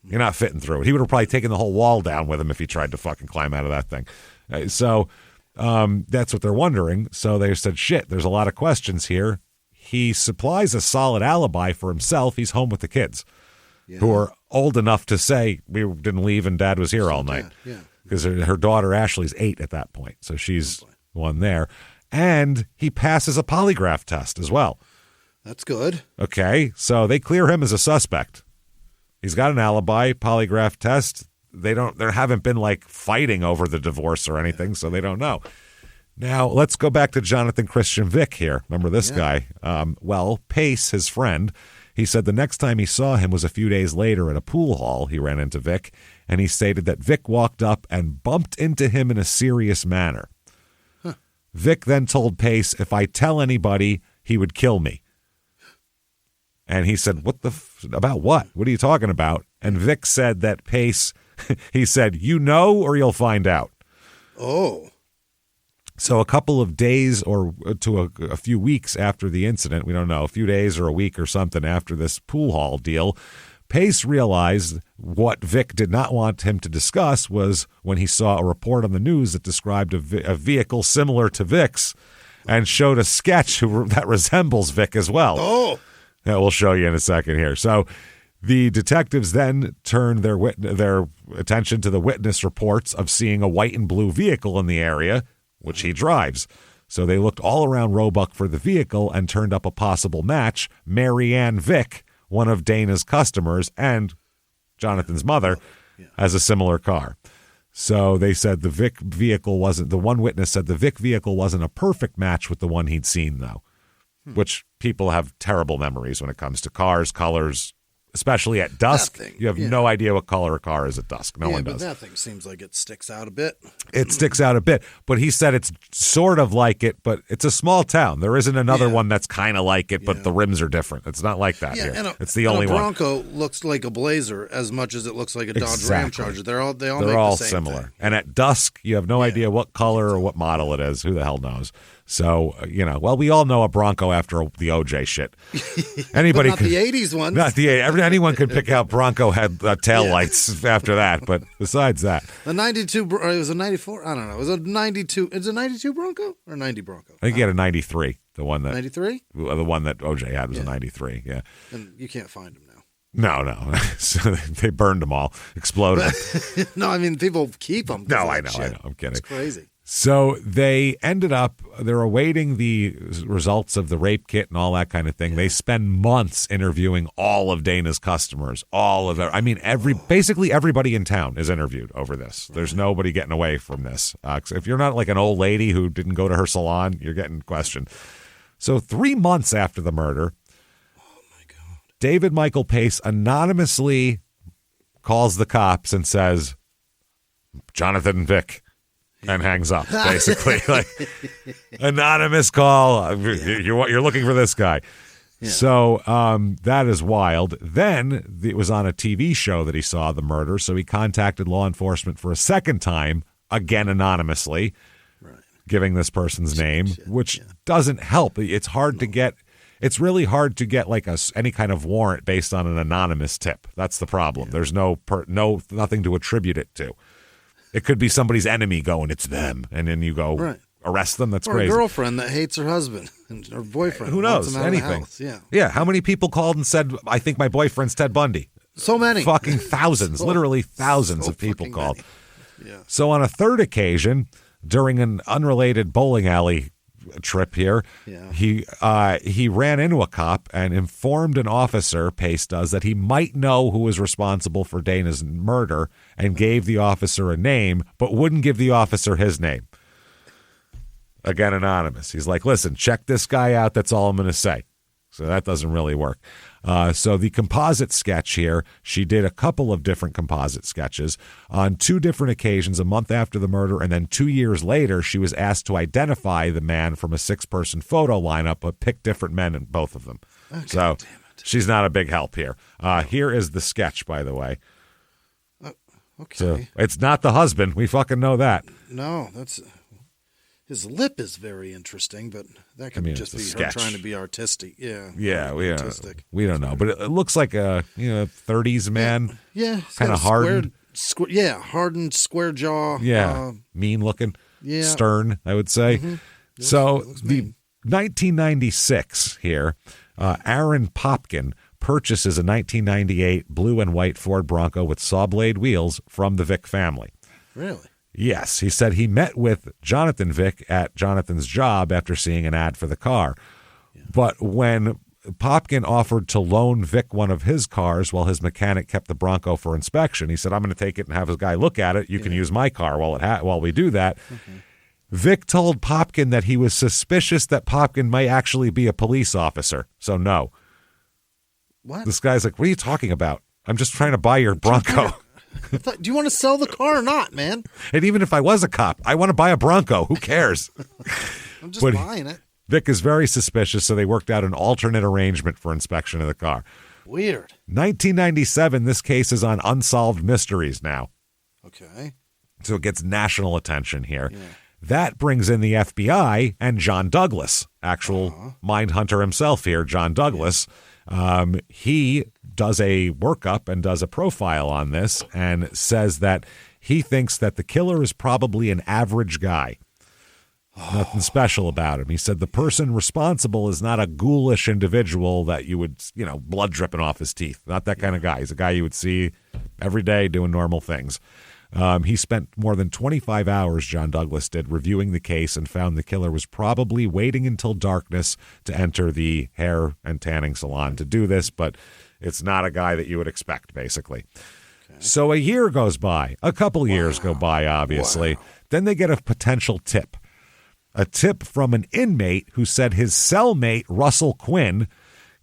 You're not fitting through it. He would have probably taken the whole wall down with him if he tried to fucking climb out of that thing. So that's what they're wondering. So they said, shit, there's a lot of questions here. He supplies a solid alibi for himself. He's home with the kids who are old enough to say we didn't leave and dad was here all night. Because her daughter Ashley's 8 at that point. So she's one there. And he passes a polygraph test as well. That's good. Okay. So they clear him as a suspect. He's got an alibi, polygraph test. There haven't been like fighting over the divorce or anything, so they don't know. Now, let's go back to Jonathan Christian Vick here. Remember this guy? Pace, his friend, he said the next time he saw him was a few days later at a pool hall. He ran into Vick, and he stated that Vick walked up and bumped into him in a serious manner. Vick then told Pace, if I tell anybody, he would kill me. And he said, about what? What are you talking about? And Vick said that Pace, he said, you know or you'll find out. Oh. So a couple of days or to a few weeks after the incident, we don't know, a few days or a week or something after this pool hall deal, Pace realized what Vic did not want him to discuss was when he saw a report on the news that described a vehicle similar to Vic's and showed a sketch that resembles Vic as well. Oh. That we'll show you in a second here. So the detectives then turned their attention to the witness reports of seeing a white and blue vehicle in the area, which he drives. So they looked all around Roebuck for the vehicle and turned up a possible match. Mary Ann Vick, one of Dana's customers and Jonathan's mother, has a similar car. So they said the Vic vehicle wasn't, the one witness said the Vic vehicle wasn't a perfect match with the one he'd seen, though, which people have terrible memories when it comes to cars, colors, especially at dusk. You have no idea what color a car is at dusk. No one does. But that thing seems like it sticks out a bit. It sticks out a bit. But he said it's sort of like it, but it's a small town. There isn't another one that's kind of like it, but the rims are different. It's not like that here. It's the only one. A Bronco looks like a Blazer as much as it looks like a Dodge Ram Charger. They're all They're make all the same similar. thing. And at dusk, you have no idea what color or what model it is. Who the hell knows? So, we all know a Bronco after the OJ shit. Anybody but not the 80s ones. Not the anyone could pick out Bronco had tail lights after that, but besides that. The 92, it was a 94, I don't know. It was a 92, is it a 92 Bronco or 90 Bronco? I think he had a 93, the one that 93? The one that OJ had was a 93, yeah. And you can't find them now. No. So they burned them all, exploded them. No, I mean, people keep them. No, I know. I'm kidding. It's crazy. So they're awaiting the results of the rape kit and all that kind of thing. They spend months interviewing all of Dana's customers, basically everybody in town is interviewed over this. There's nobody getting away from this. If you're not like an old lady who didn't go to her salon, you're getting questioned. So 3 months after the murder, David Michael Pace anonymously calls the cops and says, Jonathan Vick. And hangs up, basically. Like, anonymous call. You're looking for this guy. Yeah. So that is wild. Then it was on a TV show that he saw the murder, so he contacted law enforcement for a second time, again anonymously, giving this person's name, which doesn't help. It's hard to get. It's really hard to get like any kind of warrant based on an anonymous tip. That's the problem. There's nothing to attribute it to. It could be somebody's enemy going, it's them, and then you go arrest them. That's crazy. Or a girlfriend that hates her husband or boyfriend. Who knows? Anything. Yeah. How many people called and said, I think my boyfriend's Ted Bundy? So many. Fucking thousands. Literally thousands of people called. Yeah. So on a third occasion, during an unrelated bowling alley trip here, he ran into a cop and informed an officer, Pace does, that he might know who was responsible for Dana's murder and gave the officer a name, but wouldn't give the officer his name. Again, anonymous. He's like, listen, check this guy out. That's all I'm going to say. So that doesn't really work. So the composite sketch here, she did a couple of different composite sketches on 2 different occasions, a month after the murder, and then 2 years later, she was asked to identify the man from a 6-person photo lineup, but pick different men in both of them. Okay, so she's not a big help here. Here is the sketch, by the way. Okay. So it's not the husband. We fucking know that. No, that's... His lip is very interesting, but that could just be her trying to be artistic. Yeah, artistic. We don't know, but it looks like a 30s man. Yeah, kind of hardened. Hardened, square jaw. Yeah, mean looking. Yeah, stern, I would say. Mm-hmm. So the 1996 here, Aaron Popkin purchases a 1998 blue and white Ford Bronco with saw blade wheels from the Vick family. Really? Yes, he said he met with Jonathan Vick at Jonathan's job after seeing an ad for the car. Yeah. But when Popkin offered to loan Vick one of his cars while his mechanic kept the Bronco for inspection, he said, I'm going to take it and have his guy look at it. You can use my car while we do that. Mm-hmm. Vick told Popkin that he was suspicious that Popkin might actually be a police officer. So no. What? This guy's like, what are you talking about? I'm just trying to buy your Bronco. Do you want to sell the car or not, man? And even if I was a cop, I want to buy a Bronco. Who cares? I'm just buying it. Vic is very suspicious, so they worked out an alternate arrangement for inspection of the car. Weird. 1997, this case is on Unsolved Mysteries now. Okay. So it gets national attention here. Yeah. That brings in the FBI and John Douglas, actual Mindhunter himself here, John Douglas. He does a workup and does a profile on this and says that he thinks that the killer is probably an average guy. Nothing special about him. He said the person responsible is not a ghoulish individual that you would, blood dripping off his teeth. Not that kind of guy. He's a guy you would see every day doing normal things. He spent more than 25 hours, John Douglas did, reviewing the case and found the killer was probably waiting until darkness to enter the hair and tanning salon to do this, but it's not a guy that you would expect, basically. Okay. So a year goes by. A couple years go by, obviously. Wow. Then they get a potential tip. A tip from an inmate who said his cellmate, Russell Quinn,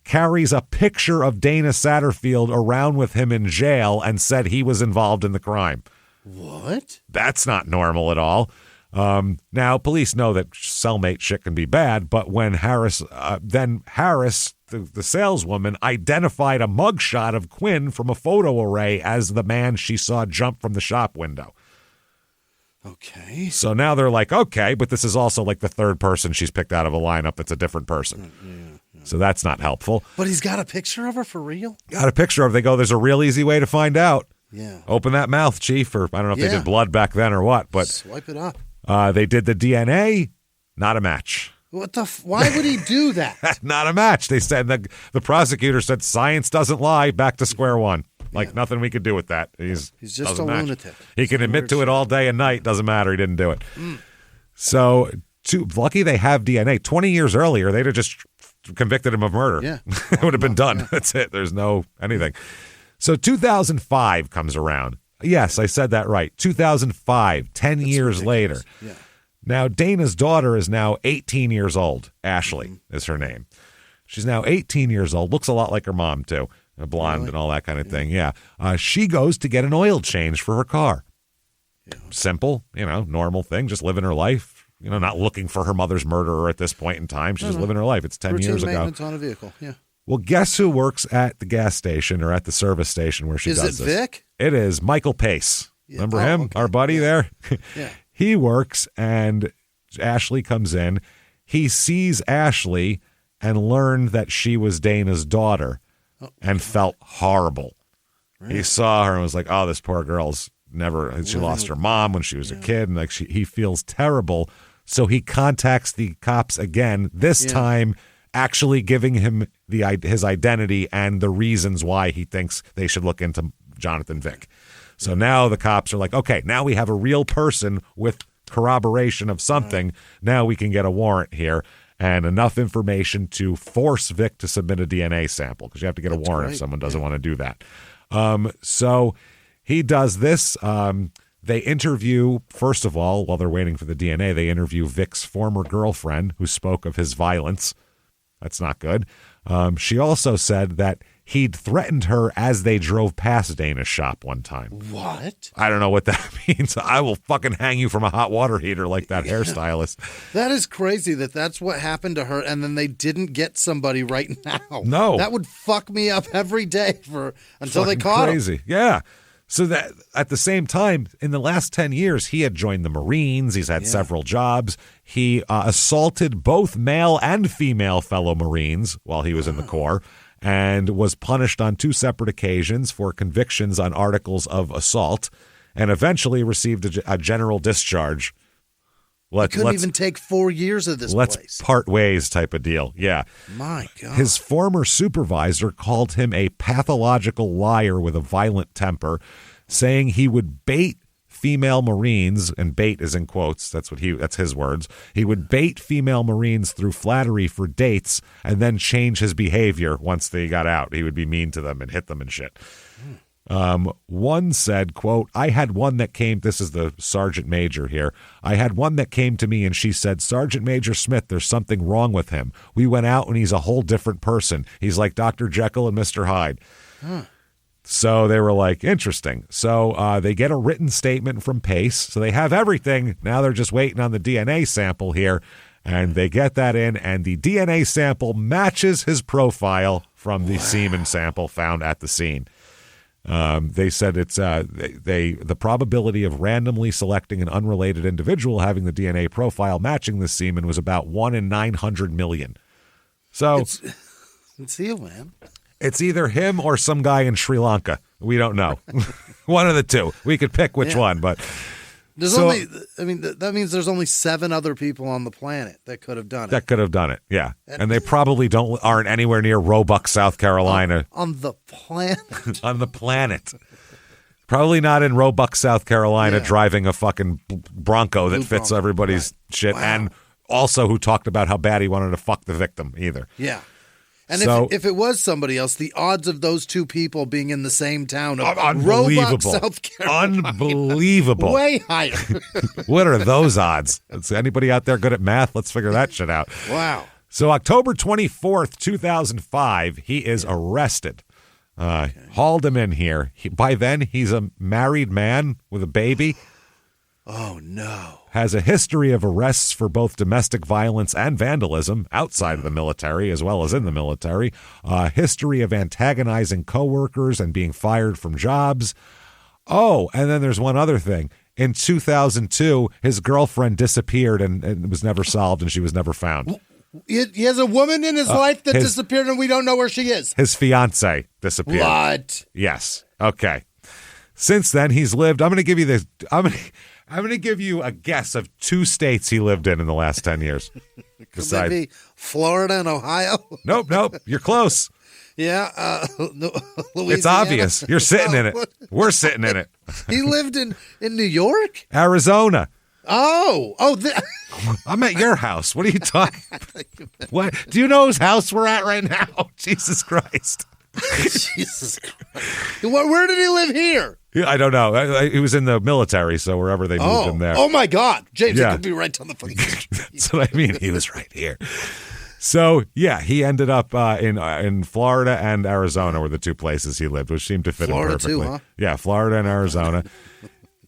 carries a picture of Dana Satterfield around with him in jail and said he was involved in the crime. What? That's not normal at all. Now, police know that cellmate shit can be bad, but when Harris, the saleswoman, identified a mugshot of Quinn from a photo array as the man she saw jump from the shop window. Okay. So now they're like, okay, but this is also like the third person she's picked out of a lineup that's a different person. Yeah. So that's not helpful. But he's got a picture of her for real? Got a picture of her. They go, there's a real easy way to find out. Yeah. Open that mouth, Chief, or I don't know if they did blood back then or what, but swipe it up. They did the DNA, not a match. Why would he do that? Not a match. They said the prosecutor said science doesn't lie, back to square one. Like nothing we could do with that. He's just a lunatic. He can admit to it all day and night. Doesn't matter. He didn't do it. So lucky they have DNA. 20 years earlier, they'd have just convicted him of murder. Yeah. It would have been done. Yeah. That's it. There's no anything. So 2005 comes around. Yes, I said that right. 2005, 10 years ridiculous. Later. Yeah. Now, Dana's daughter is now 18 years old. Ashley is her name. She's now 18 years old. Looks a lot like her mom, too. A blonde and all that kind of thing. Yeah. She goes to get an oil change for her car. Yeah. Simple, normal thing. Just living her life. Not looking for her mother's murderer at this point in time. She's just living her life. It's 10 years ago. Maintenance on a vehicle. Yeah. Well, guess who works at the gas station or at the service station where she does this? Is it Vic? It is Michael Pace. Yeah. Remember him? Okay. Our buddy there? Yeah. He works and Ashley comes in. He sees Ashley and learned that she was Dana's daughter. And felt horrible. Really? He saw her and was like, oh, this poor girl's she lost her mom when she was a kid. And he feels terrible. So he contacts the cops again, this time actually giving him his identity and the reasons why he thinks they should look into Jonathan Vick. So now the cops are like, okay, now we have a real person with corroboration of something. Now we can get a warrant here. And enough information to force Vic to submit a DNA sample because you have to get a warrant if someone doesn't want to do that. So he does this. They interview, first of all, while they're waiting for the DNA, they interview Vic's former girlfriend who spoke of his violence. That's not good. She also said that he'd threatened her as they drove past Dana's shop one time. What? I don't know what that means. I will fucking hang you from a hot water heater like that hairstylist. That is crazy that's what happened to her, and then they didn't get somebody right now. No. That would fuck me up every day until they caught him. Yeah. So that at the same time, in the last 10 years, he had joined the Marines. He's had several jobs. He assaulted both male and female fellow Marines while he was in the Corps and was punished on 2 separate occasions for convictions on articles of assault and eventually received a general discharge. Couldn't even take 4 years of this let's place. Part ways type of deal. Yeah. My God. His former supervisor called him a pathological liar with a violent temper, saying he would bait female Marines, and bait is in quotes. That's his words. He would bait female Marines through flattery for dates and then change his behavior once they got out. He would be mean to them and hit them and shit. One said, quote, I had one that came, this is the Sergeant Major here. I had one that came to me and she said, Sergeant Major Smith, there's something wrong with him. We went out and he's a whole different person. He's like Dr. Jekyll and Mr. Hyde. So they were like, interesting. So they get a written statement from Pace. So they have everything. Now they're just waiting on the DNA sample here. And they get that in, and the DNA sample matches his profile from the semen sample found at the scene. They said it's the probability of randomly selecting an unrelated individual having the DNA profile matching this semen was about 1 in 900 million. So it's you, man. It's either him or some guy in Sri Lanka. We don't know. One of the two. We could pick which one, but that means there's only 7 other people on the planet that could have done it. That could have done it, yeah. And they probably aren't anywhere near Roebuck, South Carolina. On the planet? On the planet. Probably not in Roebuck, South Carolina, driving a fucking Bronco that fits everybody's shit, and also who talked about how bad he wanted to fuck the victim either. Yeah. And if it was somebody else, the odds of those two people being in the same town of Roebuck, South Carolina, unbelievable, way higher. What are those odds? Is anybody out there good at math? Let's figure that shit out. Wow. So October 24th, 2005, he is arrested. Hauled him in here. By then, he's a married man with a baby. Oh, no. Has a history of arrests for both domestic violence and vandalism outside of the military as well as in the military. History of antagonizing coworkers and being fired from jobs. Oh, and then there's one other thing. In 2002, his girlfriend disappeared and was never solved, and she was never found. He has a woman in his life that disappeared, and we don't know where she is. His fiance disappeared. What? Yes. Okay. Since then, he's lived. I'm going to give you this. I'm going to give you a guess of 2 states he lived in the last 10 years. Could that be Florida and Ohio? Nope. You're close. Yeah. Louisiana. It's obvious. You're sitting in it. We're sitting in it. He lived in New York? Arizona. Oh. I'm at your house. What are you talking? What? Do you know whose house we're at right now? Jesus Christ. Jesus Christ. Where did he live here? Yeah, I don't know. He was in the military, so wherever they moved him there. Oh, my God. James, it could be right on the fucking That's what I mean. He was right here. So, yeah, he ended up in Florida and Arizona were the 2 places he lived, which seemed to fit him perfectly. Florida, too, huh? Yeah, Florida and Arizona.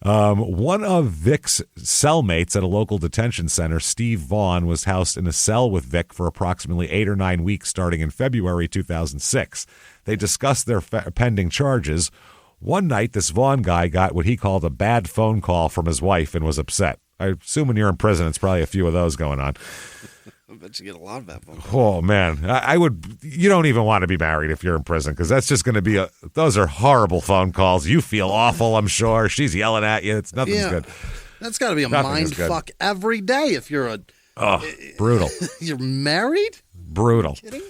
One of Vic's cellmates at a local detention center, Steve Vaughn, was housed in a cell with Vic for approximately 8 or 9 weeks starting in February 2006. They discussed their pending charges. One night, this Vaughn guy got what he called a bad phone call from his wife and was upset. I assume when you're in prison, it's probably a few of those going on. I bet you get a lot of that phone calls. Oh, man. You don't even want to be married if you're in prison because that's just going to be those are horrible phone calls. You feel awful, I'm sure. She's yelling at you. Nothing's good. That's got to be a mind fuck every day if you're brutal. You're married? Brutal. Are you kidding?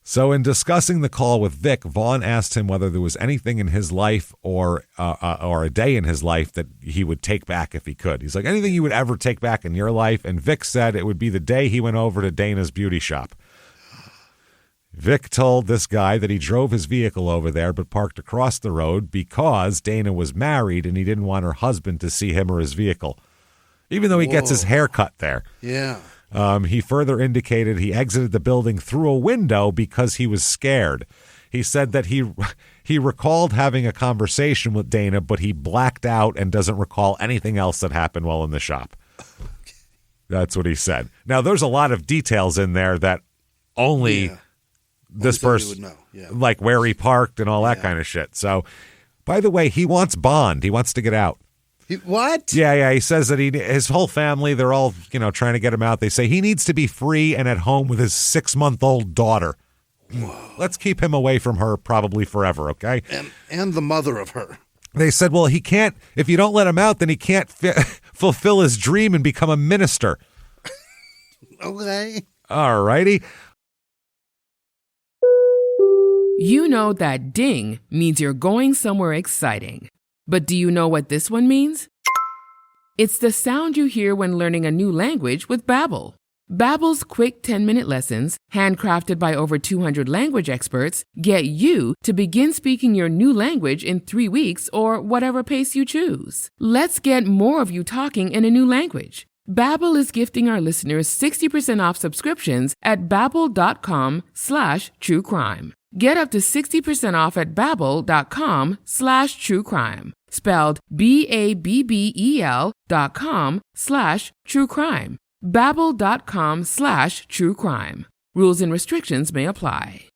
So in discussing the call with Vic, Vaughn asked him whether there was anything in his life or a day in his life that he would take back if he could. He's like, anything you would ever take back in your life? And Vic said it would be the day he went over to Dana's beauty shop. Vic told this guy that he drove his vehicle over there but parked across the road because Dana was married and he didn't want her husband to see him or his vehicle, even though he gets his hair cut there. Yeah. He further indicated he exited the building through a window because he was scared. He said that he recalled having a conversation with Dana, but he blacked out and doesn't recall anything else that happened while in the shop. That's what he said. Now, there's a lot of details in there that only this person would know. Yeah. Like where he parked and all that kind of shit. So, by the way, he wants bond. He wants to get out. What? Yeah. He says that his whole family, they're all, trying to get him out. They say he needs to be free and at home with his 6-month-old daughter. Whoa. Let's keep him away from her probably forever, okay? And the mother of her. They said, well, he can't, if you don't let him out, then he can't fulfill his dream and become a minister. Okay. All righty. You know that ding means you're going somewhere exciting. But do you know what this one means? It's the sound you hear when learning a new language with Babbel. Babbel's quick 10-minute lessons, handcrafted by over 200 language experts, get you to begin speaking your new language in 3 weeks or whatever pace you choose. Let's get more of you talking in a new language. Babbel is gifting our listeners 60% off subscriptions at babbel.com/truecrime. Get up to 60% off at babbel.com/truecrime. Spelled BABBEL.com/truecrime. Babbel.com/truecrime. Rules and restrictions may apply.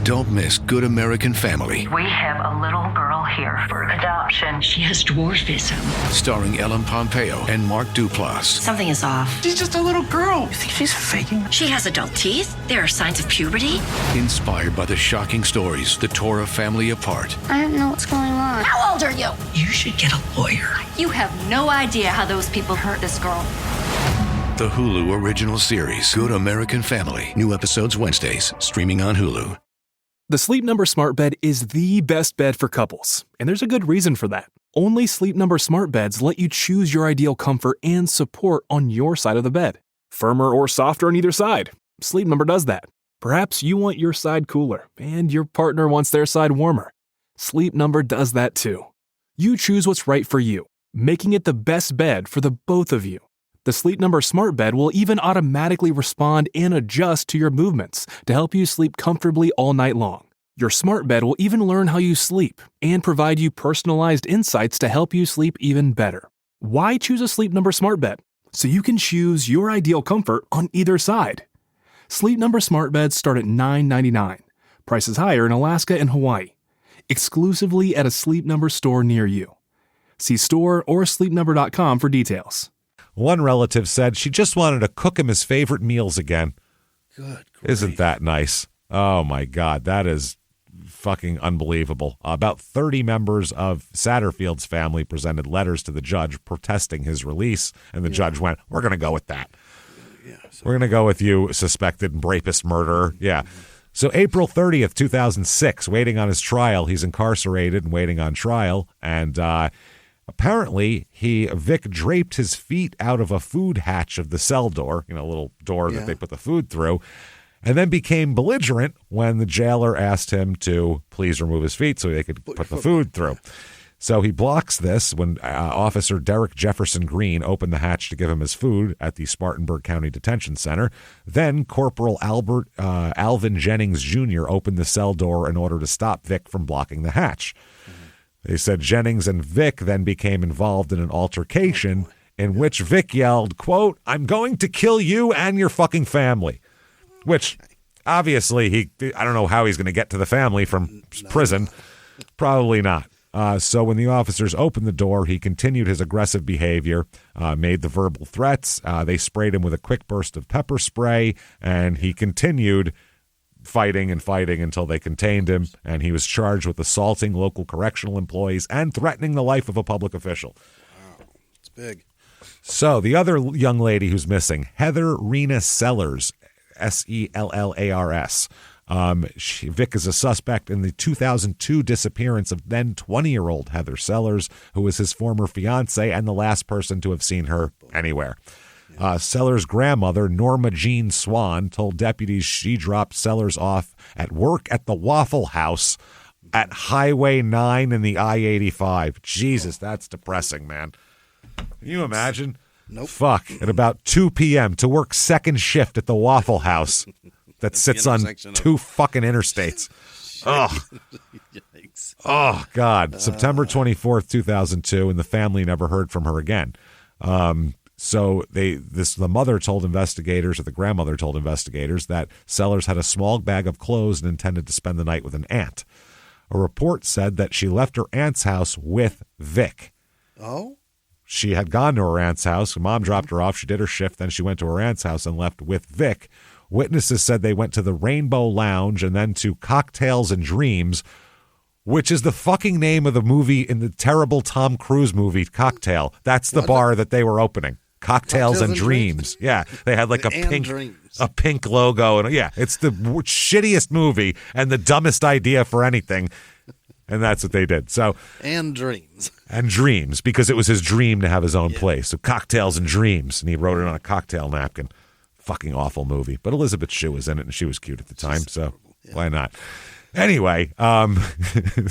Don't miss Good American Family. We have a little girl here for adoption. She has dwarfism. Starring Ellen Pompeo and Mark Duplass. Something is off. She's just a little girl. You think she's faking? She has adult teeth. There are signs of puberty. Inspired by the shocking stories that tore a family apart. I don't know what's going on. How old are you? You should get a lawyer. You have no idea how those people hurt this girl. The Hulu original series, Good American Family. New episodes Wednesdays, streaming on Hulu. The Sleep Number Smart Bed is the best bed for couples, and there's a good reason for that. Only Sleep Number Smart Beds let you choose your ideal comfort and support on your side of the bed. Firmer or softer on either side. Sleep Number does that. Perhaps you want your side cooler, and your partner wants their side warmer. Sleep Number does that too. You choose what's right for you, making it the best bed for the both of you. The Sleep Number Smart Bed will even automatically respond and adjust to your movements to help you sleep comfortably all night long. Your smart bed will even learn how you sleep and provide you personalized insights to help you sleep even better. Why choose a Sleep Number Smart Bed? So you can choose your ideal comfort on either side. Sleep Number Smart Beds start at $9.99. Prices higher in Alaska and Hawaii. Exclusively at a Sleep Number store near you. See store or sleepnumber.com for details. One relative said she just wanted to cook him his favorite meals again. Good grief. Isn't that nice? Oh, my God. That is fucking unbelievable. About 30 members of Satterfield's family presented letters to the judge protesting his release, and the judge went, we're going to go with that. We're going to go with you, suspected rapist murderer. Yeah. So April 30th, 2006, waiting on his trial. He's incarcerated and waiting on trial, and apparently, Vic draped his feet out of a food hatch of the cell door, a little door that they put the food through, and then became belligerent when the jailer asked him to please remove his feet so they could put the food through. So he blocks this when Officer Derek Jefferson Green opened the hatch to give him his food at the Spartanburg County Detention Center. Then Corporal Alvin Jennings Jr. opened the cell door in order to stop Vic from blocking the hatch. They said Jennings and Vic then became involved in an altercation in which Vic yelled, quote, "I'm going to kill you and your fucking family," which obviously I don't know how he's going to get to the family from prison. Probably not. So when the officers opened the door, he continued his aggressive behavior, made the verbal threats. They sprayed him with a quick burst of pepper spray, and he continued fighting until they contained him, and he was charged with assaulting local correctional employees and threatening the life of a public official. Wow, it's big. So the other young lady who's missing, Heather Rena Sellers, Sellars. Vic is a suspect in the 2002 disappearance of then 20-year-old Heather Sellers, who was his former fiance and the last person to have seen her anywhere. Sellers' grandmother, Norma Jean Swan, told deputies she dropped Sellers off at work at the Waffle House at Highway 9 in the I-85. Jesus, that's depressing, man. Can you imagine? Nope. Fuck. At about 2 p.m. to work second shift at the Waffle House that sits on two fucking interstates. Oh. Yikes. Oh, God. September 24th, 2002, and the family never heard from her again. So the mother told investigators, or the grandmother told investigators, that Sellers had a small bag of clothes and intended to spend the night with an aunt. A report said that she left her aunt's house with Vic. Oh? She had gone to her aunt's house. Her mom dropped her off. She did her shift. Then she went to her aunt's house and left with Vic. Witnesses said they went to the Rainbow Lounge and then to Cocktails and Dreams, which is the fucking name of the movie in the terrible Tom Cruise movie, Cocktail. That's the bar that they were opening. Cocktails and Dreams. Yeah, they had like a pink logo, and it's the shittiest movie and the dumbest idea for anything, and that's what they did. So and dreams, because it was his dream to have his own place. So Cocktails and Dreams, and he wrote it on a cocktail napkin. Fucking awful movie, but Elizabeth Shue was in it, and she was cute at the time, so why not? Anyway,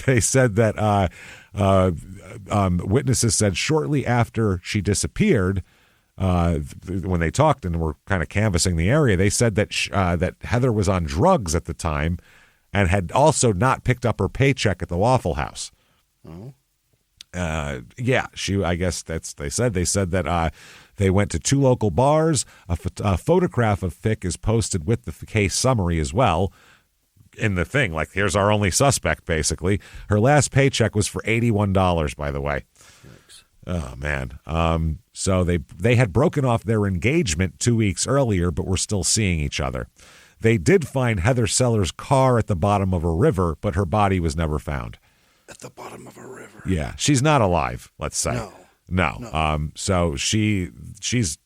they said that witnesses said shortly after she disappeared. When they talked and were kind of canvassing the area, they said that that Heather was on drugs at the time and had also not picked up her paycheck at the Waffle House. Oh. I guess they said that they went to 2 local bars. A photograph of Vic is posted with the case summary as well. in the thing. Like, here's our only suspect, basically. Her last paycheck was for $81, by the way. Thanks. Oh, man. So they had broken off their engagement 2 weeks earlier, but were still seeing each other. They did find Heather Seller's car at the bottom of a river, but her body was never found. At the bottom of a river? Yeah. She's not alive, let's say. No. So she's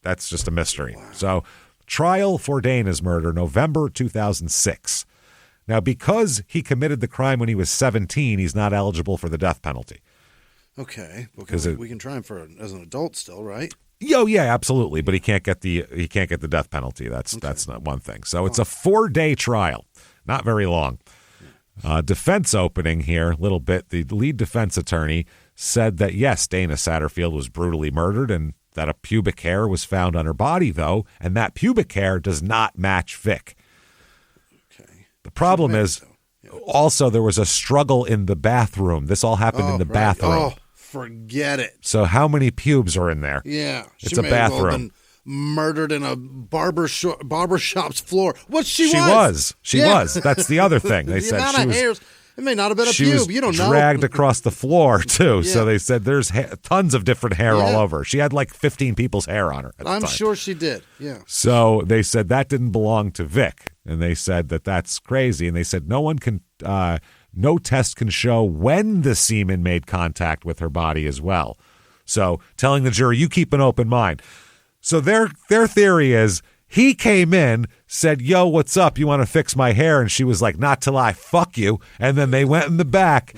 that's just a mystery. Wow. So trial for Dana's murder, November 2006. Now, because he committed the crime when he was 17, he's not eligible for the death penalty. Okay, because we can try him as an adult still, right? Yeah, absolutely. But he can't get the death penalty. That's not one thing. So it's a 4-day trial, not very long. Defense opening here a little bit. The lead defense attorney said that yes, Dana Satterfield was brutally murdered, and that a pubic hair was found on her body, though, and that pubic hair does not match Vic. Okay. The problem is also there was a struggle in the bathroom. This all happened in the bathroom. Oh, forget it. So how many pubes are in there? Yeah. It's a bathroom. Well been murdered in a barber shop's floor. She was. That's the other thing. They said amount of hairs. It may not have been a pube. You don't know. Dragged across the floor, too. Yeah. So they said there's tons of different hair all over. She had like 15 people's hair on her at the time. I'm sure she did, yeah. So they said that didn't belong to Vic. And they said that's crazy. And they said no test can show when the semen made contact with her body as well. So telling the jury, you keep an open mind. So their theory is he came in, said, yo, what's up? You want to fix my hair? And she was like, not till I fuck you. And then they went in the back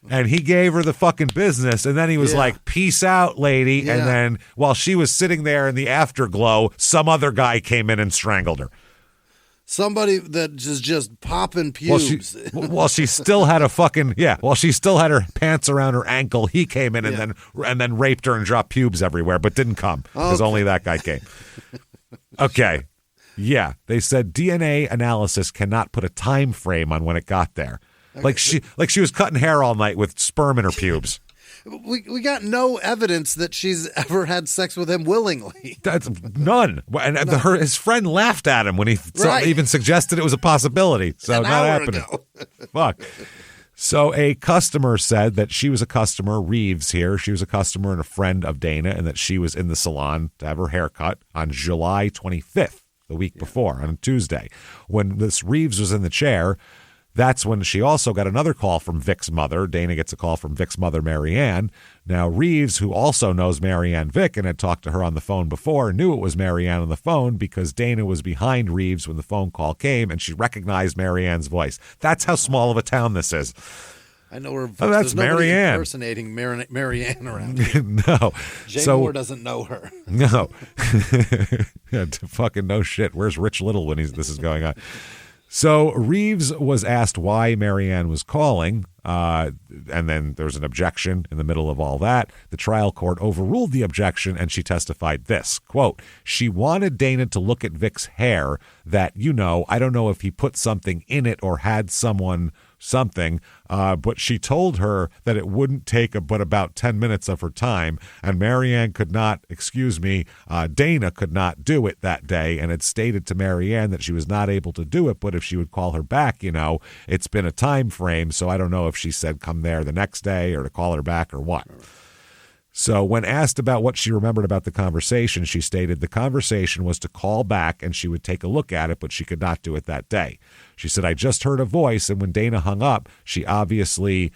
and he gave her the fucking business. And then he was like, peace out, lady. Yeah. And then while she was sitting there in the afterglow, some other guy came in and strangled her. Somebody that is just popping pubes. While she still had while she still had her pants around her ankle, he came in and then raped her and dropped pubes everywhere, but didn't come because only that guy came. Okay. Yeah. They said DNA analysis cannot put a time frame on when it got there. Like she was cutting hair all night with sperm in her pubes. We got no evidence that she's ever had sex with him willingly. That's none. And his friend laughed at him when he even suggested it was a possibility. So not happening. Fuck. So a customer said that she was a customer, Reeves here. She was a customer and a friend of Dana, and that she was in the salon to have her hair cut on July 25th, the week before, on Tuesday. When this Reeves was in the chair, that's when she also got another call from Vic's mother. Dana gets a call from Vic's mother, Marianne. Now, Reeves, who also knows Marianne Vic and had talked to her on the phone before, knew it was Marianne on the phone because Dana was behind Reeves when the phone call came, and she recognized Marianne's voice. That's how small of a town this is. I know her. Oh, that's Marianne. Impersonating Marianne around here. No. Jay Moore doesn't know her. No. Fucking no shit. Where's Rich Little when this is going on? So Reeves was asked why Marianne was calling, and then there was an objection in the middle of all that. The trial court overruled the objection, and she testified this, quote, she wanted Dana to look at Vic's hair that, I don't know if he put something in it or had something, but she told her that it wouldn't take but about 10 minutes of her time, and Marianne Dana could not do it that day, and had stated to Marianne that she was not able to do it, but if she would call her back, it's been a time frame, so I don't know if she said come there the next day or to call her back or what. So when asked about what she remembered about the conversation, she stated the conversation was to call back and she would take a look at it, but she could not do it that day. She said, I just heard a voice, and when Dana hung up, she obviously,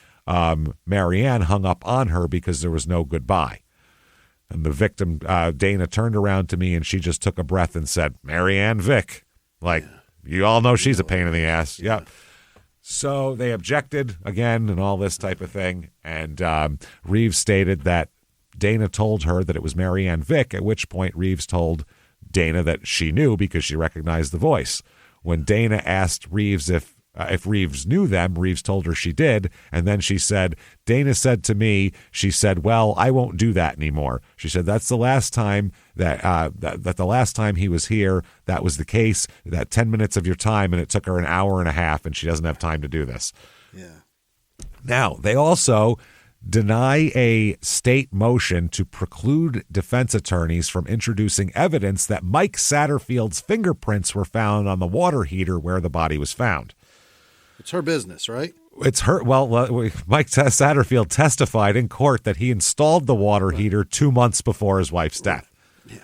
Marianne hung up on her because there was no goodbye. And the victim, Dana, turned around to me and she just took a breath and said, Marianne Vic. You all know she's a pain in the ass. Yeah. So they objected again and all this type of thing. And Reeves stated that Dana told her that it was Marianne Vic, at which point Reeves told Dana that she knew because she recognized the voice. When Dana asked Reeves if Reeves knew them, Reeves told her she did, and then she said, Dana said to me, she said, well, I won't do that anymore. She said, that's the last time that the last time he was here, that was the case, that 10 minutes of your time, and it took her an hour and a half, and she doesn't have time to do this. Yeah. Now, they also deny a state motion to preclude defense attorneys from introducing evidence that Mike Satterfield's fingerprints were found on the water heater where the body was found. It's her business, right? It's her. Well, Mike Satterfield testified in court that he installed the water heater 2 months before his wife's death. Yeah.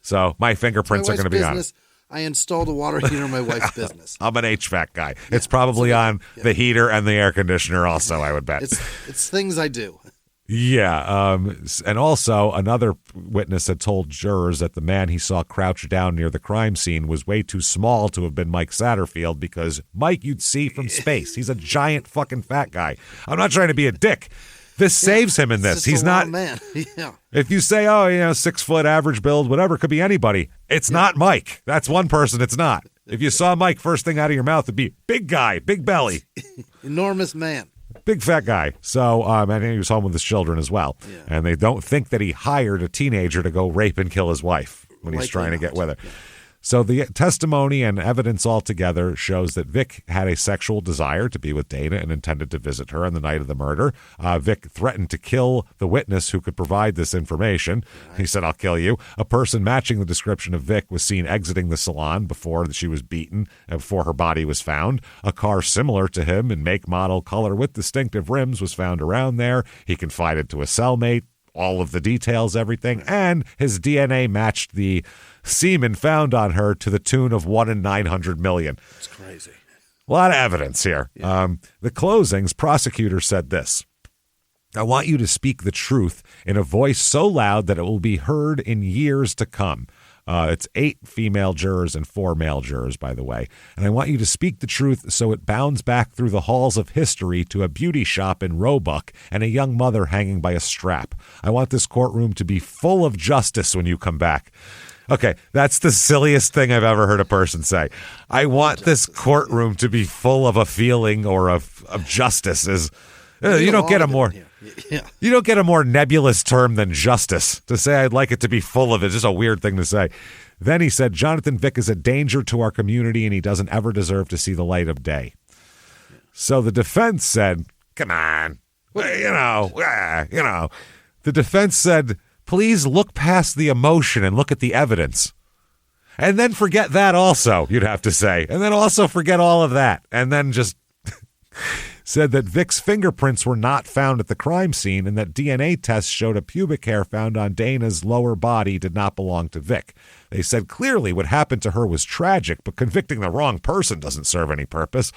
So my fingerprints are going to be on it. I installed a water heater in my wife's business. I'm an HVAC guy. Yeah, it's probably on the heater and the air conditioner also, I would bet. It's things I do. Yeah. And also, another witness had told jurors that the man he saw crouched down near the crime scene was way too small to have been Mike Satterfield because Mike you'd see from space. He's a giant fucking fat guy. I'm not trying to be a dick. This saves him in this. He's not. Man. Yeah. If you say, 6 foot average build, whatever, it could be anybody. It's not Mike. That's one person. It's not. If you saw Mike, first thing out of your mouth would be big guy, big belly, enormous man, big fat guy. So, and he was home with his children as well. Yeah. And they don't think that he hired a teenager to go rape and kill his wife when he's trying to get with her. Yeah. So the testimony and evidence altogether shows that Vic had a sexual desire to be with Dana and intended to visit her on the night of the murder. Vic threatened to kill the witness who could provide this information. He said, I'll kill you. A person matching the description of Vic was seen exiting the salon before she was beaten and before her body was found. A car similar to him in make, model, color with distinctive rims was found around there. He confided to a cellmate all of the details, everything, and his DNA matched the semen found on her to the tune of 1 in 900 million. It's crazy. A lot of evidence here. Yeah. The closings, prosecutor said this. I want you to speak the truth in a voice so loud that it will be heard in years to come. It's 8 female jurors and 4 male jurors, by the way. And I want you to speak the truth so it bounds back through the halls of history to a beauty shop in Roebuck and a young mother hanging by a strap. I want this courtroom to be full of justice when you come back. Okay, that's the silliest thing I've ever heard a person say. I want this courtroom to be full of a feeling or of justice. You don't get a more... Yeah. You don't get a more nebulous term than justice. To say I'd like it to be full of it is just a weird thing to say. Then he said, Jonathan Vick is a danger to our community and he doesn't ever deserve to see the light of day. So the defense said, come on, the defense said, please look past the emotion and look at the evidence. And then forget that also, you'd have to say. And then also forget all of that. And then just... said that Vic's fingerprints were not found at the crime scene and that DNA tests showed a pubic hair found on Dana's lower body did not belong to Vic. They said clearly what happened to her was tragic, but convicting the wrong person doesn't serve any purpose.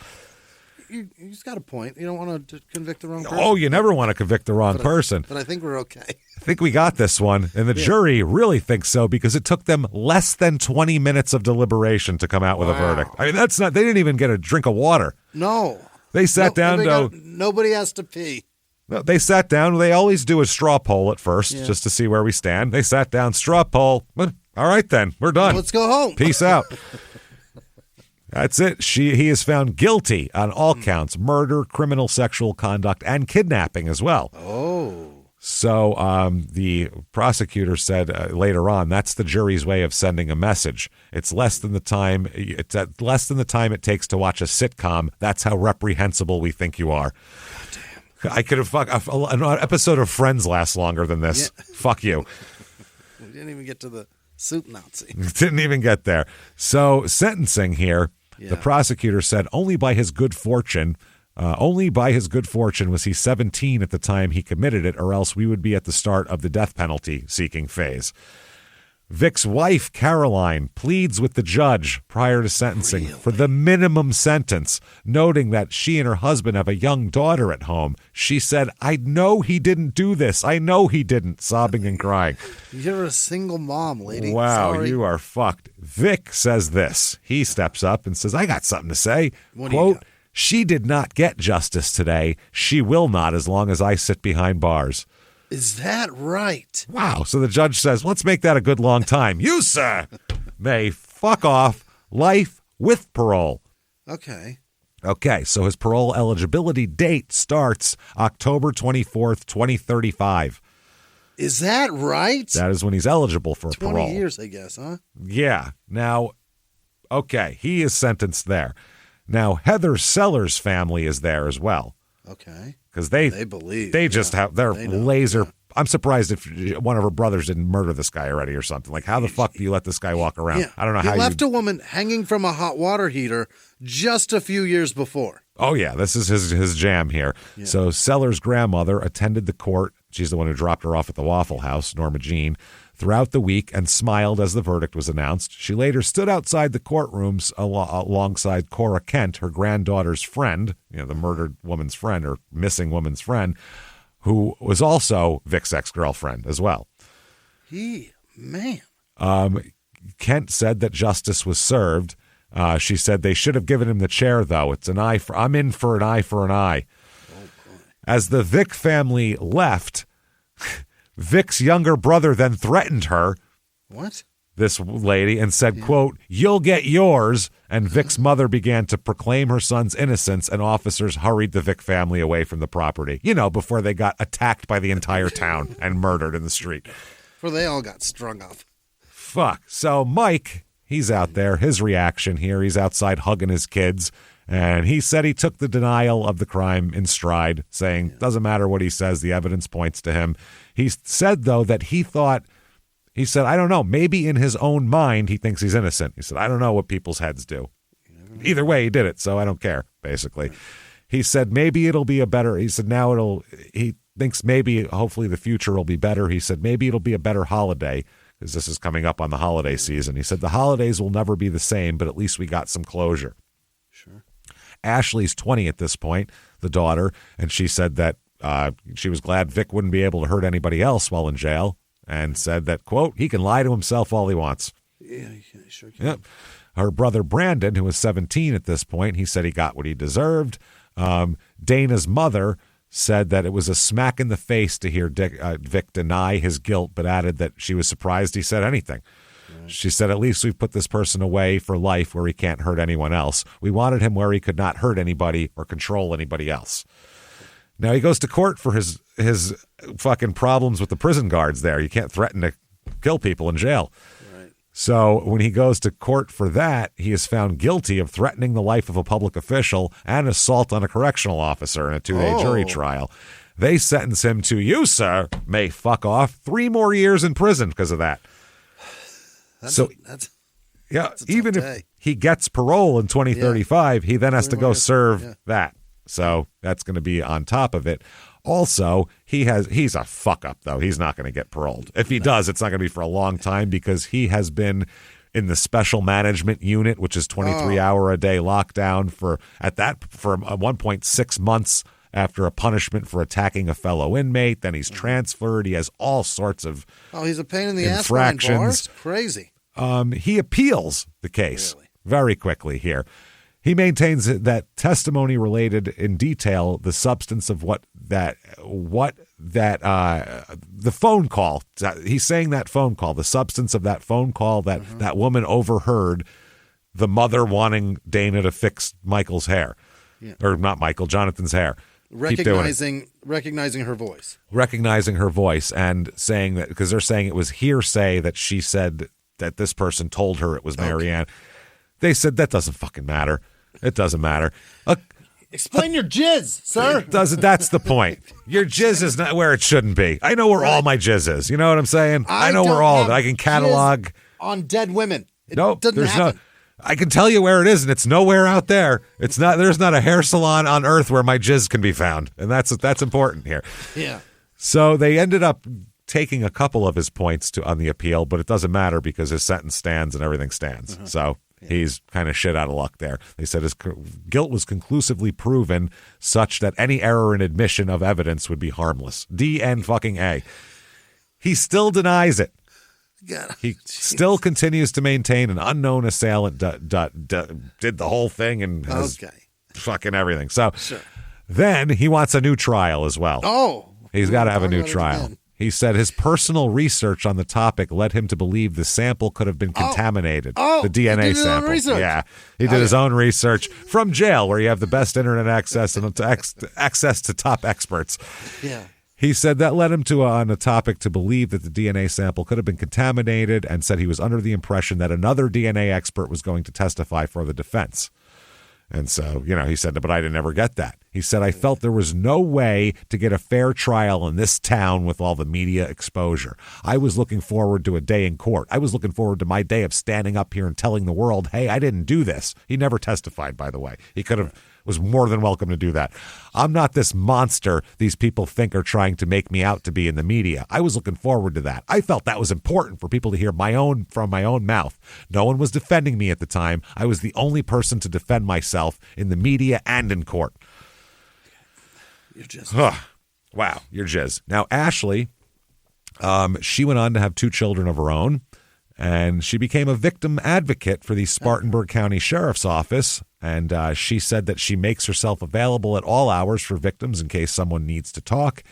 He's got a point. You don't want to convict the wrong person. Oh, you never want to convict the wrong person. But I think we're okay. I think we got this one, and the jury really thinks so because it took them less than 20 minutes of deliberation to come out with a verdict. I mean, they didn't even get a drink of water. No. They sat down. Nobody has to pee. They sat down. They always do a straw poll at first, just to see where we stand. They sat down, straw poll. All right, then. We're done. Let's go home. Peace out. That's it. He is found guilty on all counts, murder, criminal sexual conduct, and kidnapping as well. Oh. So the prosecutor said later on, that's the jury's way of sending a message. It's less than the time. It's at less than the time it takes to watch a sitcom. That's how reprehensible we think you are. Damn. I could have an episode of Friends lasts longer than this. Yeah. Fuck you. We didn't even get to the soup Nazi. Didn't even get there. So sentencing here, the prosecutor said only by his good fortune was he 17 at the time he committed it, or else we would be at the start of the death penalty seeking phase. Vic's wife, Caroline, pleads with the judge prior to sentencing for the minimum sentence, noting that she and her husband have a young daughter at home. She said, I know he didn't do this. I know he didn't, sobbing and crying. You're a single mom, lady. Wow, Sorry. You are fucked. Vic says this. He steps up and says, I got something to say. Quote, she did not get justice today. She will not as long as I sit behind bars. Is that right? Wow. So the judge says, let's make that a good long time. You, sir, may fuck off life with parole. Okay. Okay. So his parole eligibility date starts October 24th, 2035. Is that right? That is when he's eligible for 20 parole. 20 years, I guess, huh? Yeah. Now, okay. He is sentenced there. Now, Heather Sellers' family is there as well. Okay. Because they believe. They just have, they're laser. Yeah. I'm surprised if one of her brothers didn't murder this guy already or something. Like, how the fuck do you let this guy walk around? Yeah. I don't know how you left a woman hanging from a hot water heater just a few years before. Oh, yeah, this is his jam here. Yeah. So Sellers' grandmother attended the court. She's the one who dropped her off at the Waffle House, Norma Jean, throughout the week and smiled as the verdict was announced. She later stood outside the courtrooms alongside Cora Kent, her granddaughter's friend, the murdered woman's friend or missing woman's friend, who was also Vic's ex-girlfriend as well. Man. Kent said that justice was served. She said they should have given him the chair, though. I'm in for an eye for an eye. As the Vic family left, Vic's younger brother then threatened her. What? This lady, and said, quote, "You'll get yours." And Vic's mother began to proclaim her son's innocence, and officers hurried the Vic family away from the property. Before they got attacked by the entire town and murdered in the street. Before they all got strung off. Fuck. So Mike, he's out there. His reaction here, he's outside hugging his kids. And he said he took the denial of the crime in stride, saying, doesn't matter what he says, the evidence points to him. He said, though, that he said, I don't know, maybe in his own mind he thinks he's innocent. He said, I don't know what people's heads do. Either way, he did it, so I don't care, basically. He said, maybe it'll be he thinks maybe, hopefully the future will be better. He said, maybe it'll be a better holiday, because this is coming up on the holiday season. He said, the holidays will never be the same, but at least we got some closure. Sure. Ashley's 20 at this point, the daughter, and she said that she was glad Vic wouldn't be able to hurt anybody else while in jail, and said that, quote, he can lie to himself all he wants. Yeah, he sure can. Yep. Her brother Brandon, who was 17 at this point, he said he got what he deserved. Dana's mother said that it was a smack in the face to hear Vic deny his guilt, but added that she was surprised he said anything. She said, at least we've put this person away for life where he can't hurt anyone else. We wanted him where he could not hurt anybody or control anybody else. Now he goes to court for his fucking problems with the prison guards there. You can't threaten to kill people in jail. Right. So when he goes to court for that, he is found guilty of threatening the life of a public official and assault on a correctional officer in a 2-day jury trial. They sentence him to, you, sir, may fuck off 3 more years in prison because of that. Even if he gets parole in 2035, he then has to go serve that. So that's going to be on top of it. Also, he's a fuck up, though. He's not going to get paroled. If he does, it's not going to be for a long time, because he has been in the special management unit, which is 23-hour-a-day lockdown for 1.6 months after a punishment for attacking a fellow inmate. Then he's transferred. He has all sorts of he's a pain in the ass infractions. Behind bars? Crazy. He appeals the case very quickly here. He maintains that testimony related in detail the substance of the phone call. He's saying that phone call, the substance of that phone call that that woman overheard, the mother wanting Dana to fix Michael's hair, or not Michael, Jonathan's hair. Recognizing her voice, and saying that, because they're saying it was hearsay that she said that this person told her it was Marianne. They said that doesn't fucking matter. It doesn't matter. Explain your jizz, sir. That's the point. Your jizz is not where it shouldn't be. I know where all my jizz is. You know what I'm saying? I know where all of it. I can catalog on dead women. There's happen. I can tell you where it is, and it's nowhere out there. It's not. There's not a hair salon on earth where my jizz can be found, and that's important here. Yeah. So they ended up taking a couple of his points on the appeal, but it doesn't matter because his sentence stands and everything stands. So he's kind of shit out of luck there. They said his guilt was conclusively proven, such that any error in admission of evidence would be harmless. D-N-fucking-A. He still denies it. He still continues to maintain an unknown assailant did the whole thing and has fucking everything. So then he wants a new trial as well. He's got to have a new trial. He said his personal research on the topic led him to believe the sample could have been contaminated. The DNA sample. Yeah. He did his own research from jail, where you have the best internet access and access to top experts. Yeah. He said that led him on a topic to believe that the DNA sample could have been contaminated, and said he was under the impression that another DNA expert was going to testify for the defense. And so, he said, but I didn't ever get that. He said, I felt there was no way to get a fair trial in this town with all the media exposure. I was looking forward to a day in court. I was looking forward to my day of standing up here and telling the world, hey, I didn't do this. He never testified, by the way. He could have was more than welcome to do that. I'm not this monster these people think are trying to make me out to be in the media. I was looking forward to that. I felt that was important for people to hear from my own mouth. No one was defending me at the time. I was the only person to defend myself in the media and in court. You're just... Wow, you're jizz. Now, Ashley, she went on to have 2 children of her own, and she became a victim advocate for the Spartanburg County Sheriff's Office, and she said that she makes herself available at all hours for victims in case someone needs to talk.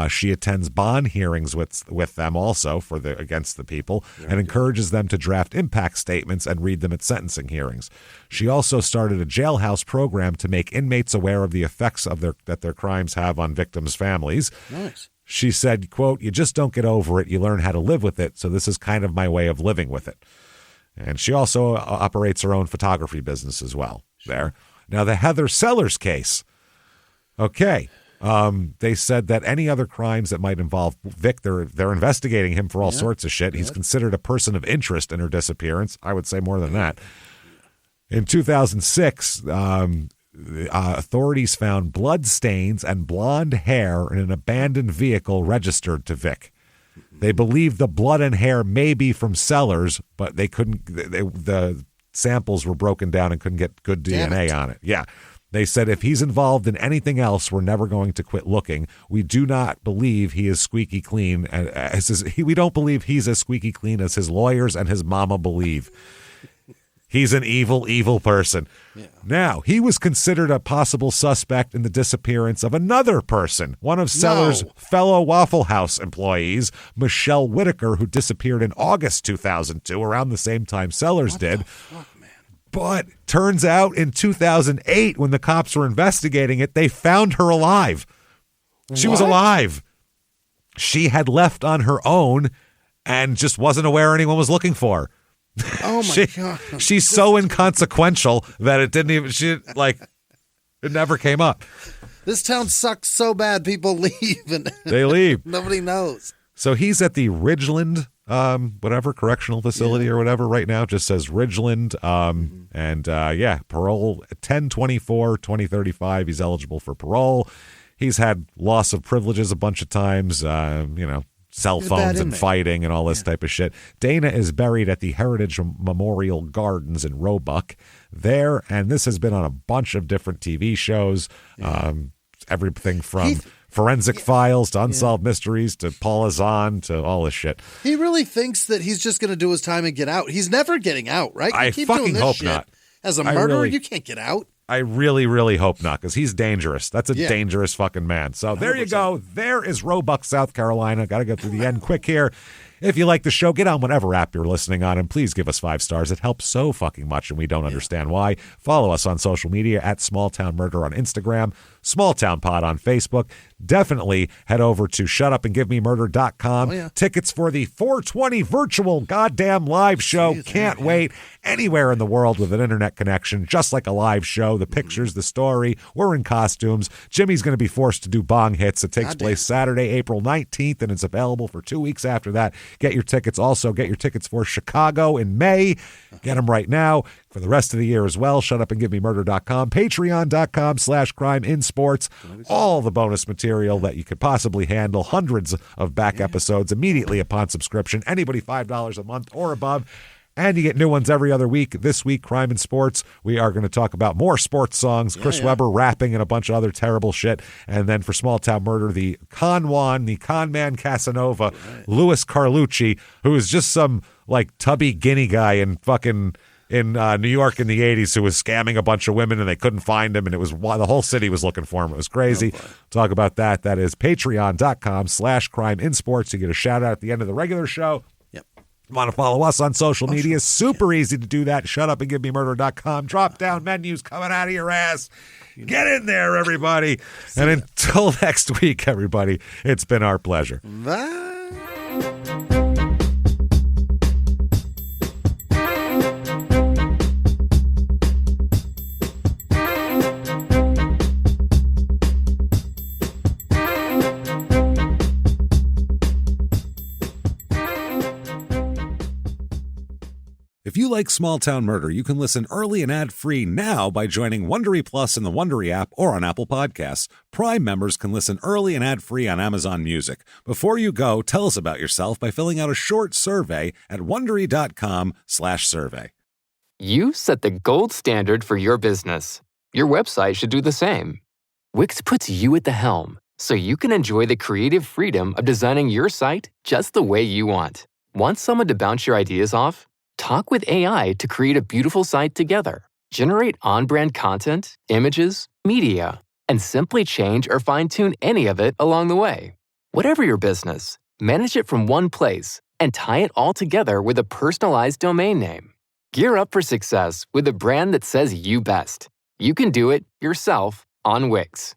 She attends bond hearings with them also against the people and encourages them to draft impact statements and read them at sentencing hearings. She also started a jailhouse program to make inmates aware of the effects that their crimes have on victims' families. Nice. She said, quote, "You just don't get over it. You learn how to live with it. So this is kind of my way of living with it." And she also operates her own photography business as well there. Now, the Heather Sellers case. Okay. They said that any other crimes that might involve Vic, they're investigating him for all sorts of shit. He's considered a person of interest in her disappearance. I would say more than that. In 2006, authorities found blood stains and blonde hair in an abandoned vehicle registered to Vic. They believe the blood and hair may be from Sellers, but they couldn't. The samples were broken down and couldn't get good DNA on it. Yeah. They said if he's involved in anything else, we're never going to quit looking. We do not believe he is squeaky clean. We don't believe he's as squeaky clean as his lawyers and his mama believe. He's an evil, evil person. Yeah. Now, he was considered a possible suspect in the disappearance of another person, one of Sellers' fellow Waffle House employees, Michelle Whitaker, who disappeared in August 2002, around the same time Sellers did. But turns out in 2008, when the cops were investigating it, they found her alive. She was alive. She had left on her own and just wasn't aware anyone was looking for her. Oh my God. She's so inconsequential that it it never came up. This town sucks so bad people leave and they leave. Nobody knows. So he's at the Ridgeland correctional facility or whatever right now. It just says Ridgeland. Parole 10/24/2035. He's eligible for parole. He's had loss of privileges a bunch of times, cell phones and fighting and all this type of shit. Dana is buried at the Heritage Memorial Gardens in Roebuck there, and this has been on a bunch of different TV shows, everything from Forensic Files to Unsolved Mysteries to Paula Zahn to all this shit. He really thinks that he's just going to do his time and get out. He's never getting out, right? I fucking hope not. As a murderer, you can't get out. I really, really hope not, because he's dangerous. That's a dangerous fucking man. So there 100%. You go. There is Roebuck, South Carolina. Got to go through the end quick here. If you like the show, get on whatever app you're listening on, and please give us 5 stars. It helps so fucking much, and we don't understand why. Follow us on social media at Small Town Murder on Instagram, Small Town Pod on Facebook. Definitely head over to shutupandgivememurder.com. Tickets for the 420 virtual goddamn live show. Can't wait. Anywhere in the world with an internet connection, just like a live show. The pictures, the story. We're in costumes. Jimmy's going to be forced to do bong hits. It takes place Saturday, April 19th, and it's available for 2 weeks after that. Get your tickets. Also, get your tickets for Chicago in May. Get them right now. For the rest of the year as well, shutupandgivememurder.com, patreon.com/crimeinsports. All the bonus material that you could possibly handle. Hundreds of back episodes immediately upon subscription. Anybody $5 a month or above. And you get new ones every other week. This week, Crime and Sports. We are going to talk about more sports songs, Chris Webber rapping, and a bunch of other terrible shit. And then for Small Town Murder, the con man Casanova, Louis Carlucci, who is just some tubby Guinea guy in New York in the 80s who was scamming a bunch of women and they couldn't find him, and it was the whole city was looking for him. It was crazy. Talk about that. That is patreon.com/crimeinsports. You get a shout out at the end of the regular show. Want to follow us on social media? Super easy to do that. Shutupandgivememurder.com. Drop down menus coming out of your ass. Get in there, everybody. And until next week, everybody, it's been our pleasure. Bye. If you like Small Town Murder, you can listen early and ad-free now by joining Wondery Plus in the Wondery app or on Apple Podcasts. Prime members can listen early and ad-free on Amazon Music. Before you go, tell us about yourself by filling out a short survey at Wondery.com/survey. You set the gold standard for your business. Your website should do the same. Wix puts you at the helm, so you can enjoy the creative freedom of designing your site just the way you want. Want someone to bounce your ideas off? Talk with AI to create a beautiful site together. Generate on-brand content, images, media, and simply change or fine-tune any of it along the way. Whatever your business, manage it from one place and tie it all together with a personalized domain name. Gear up for success with a brand that says you best. You can do it yourself on Wix.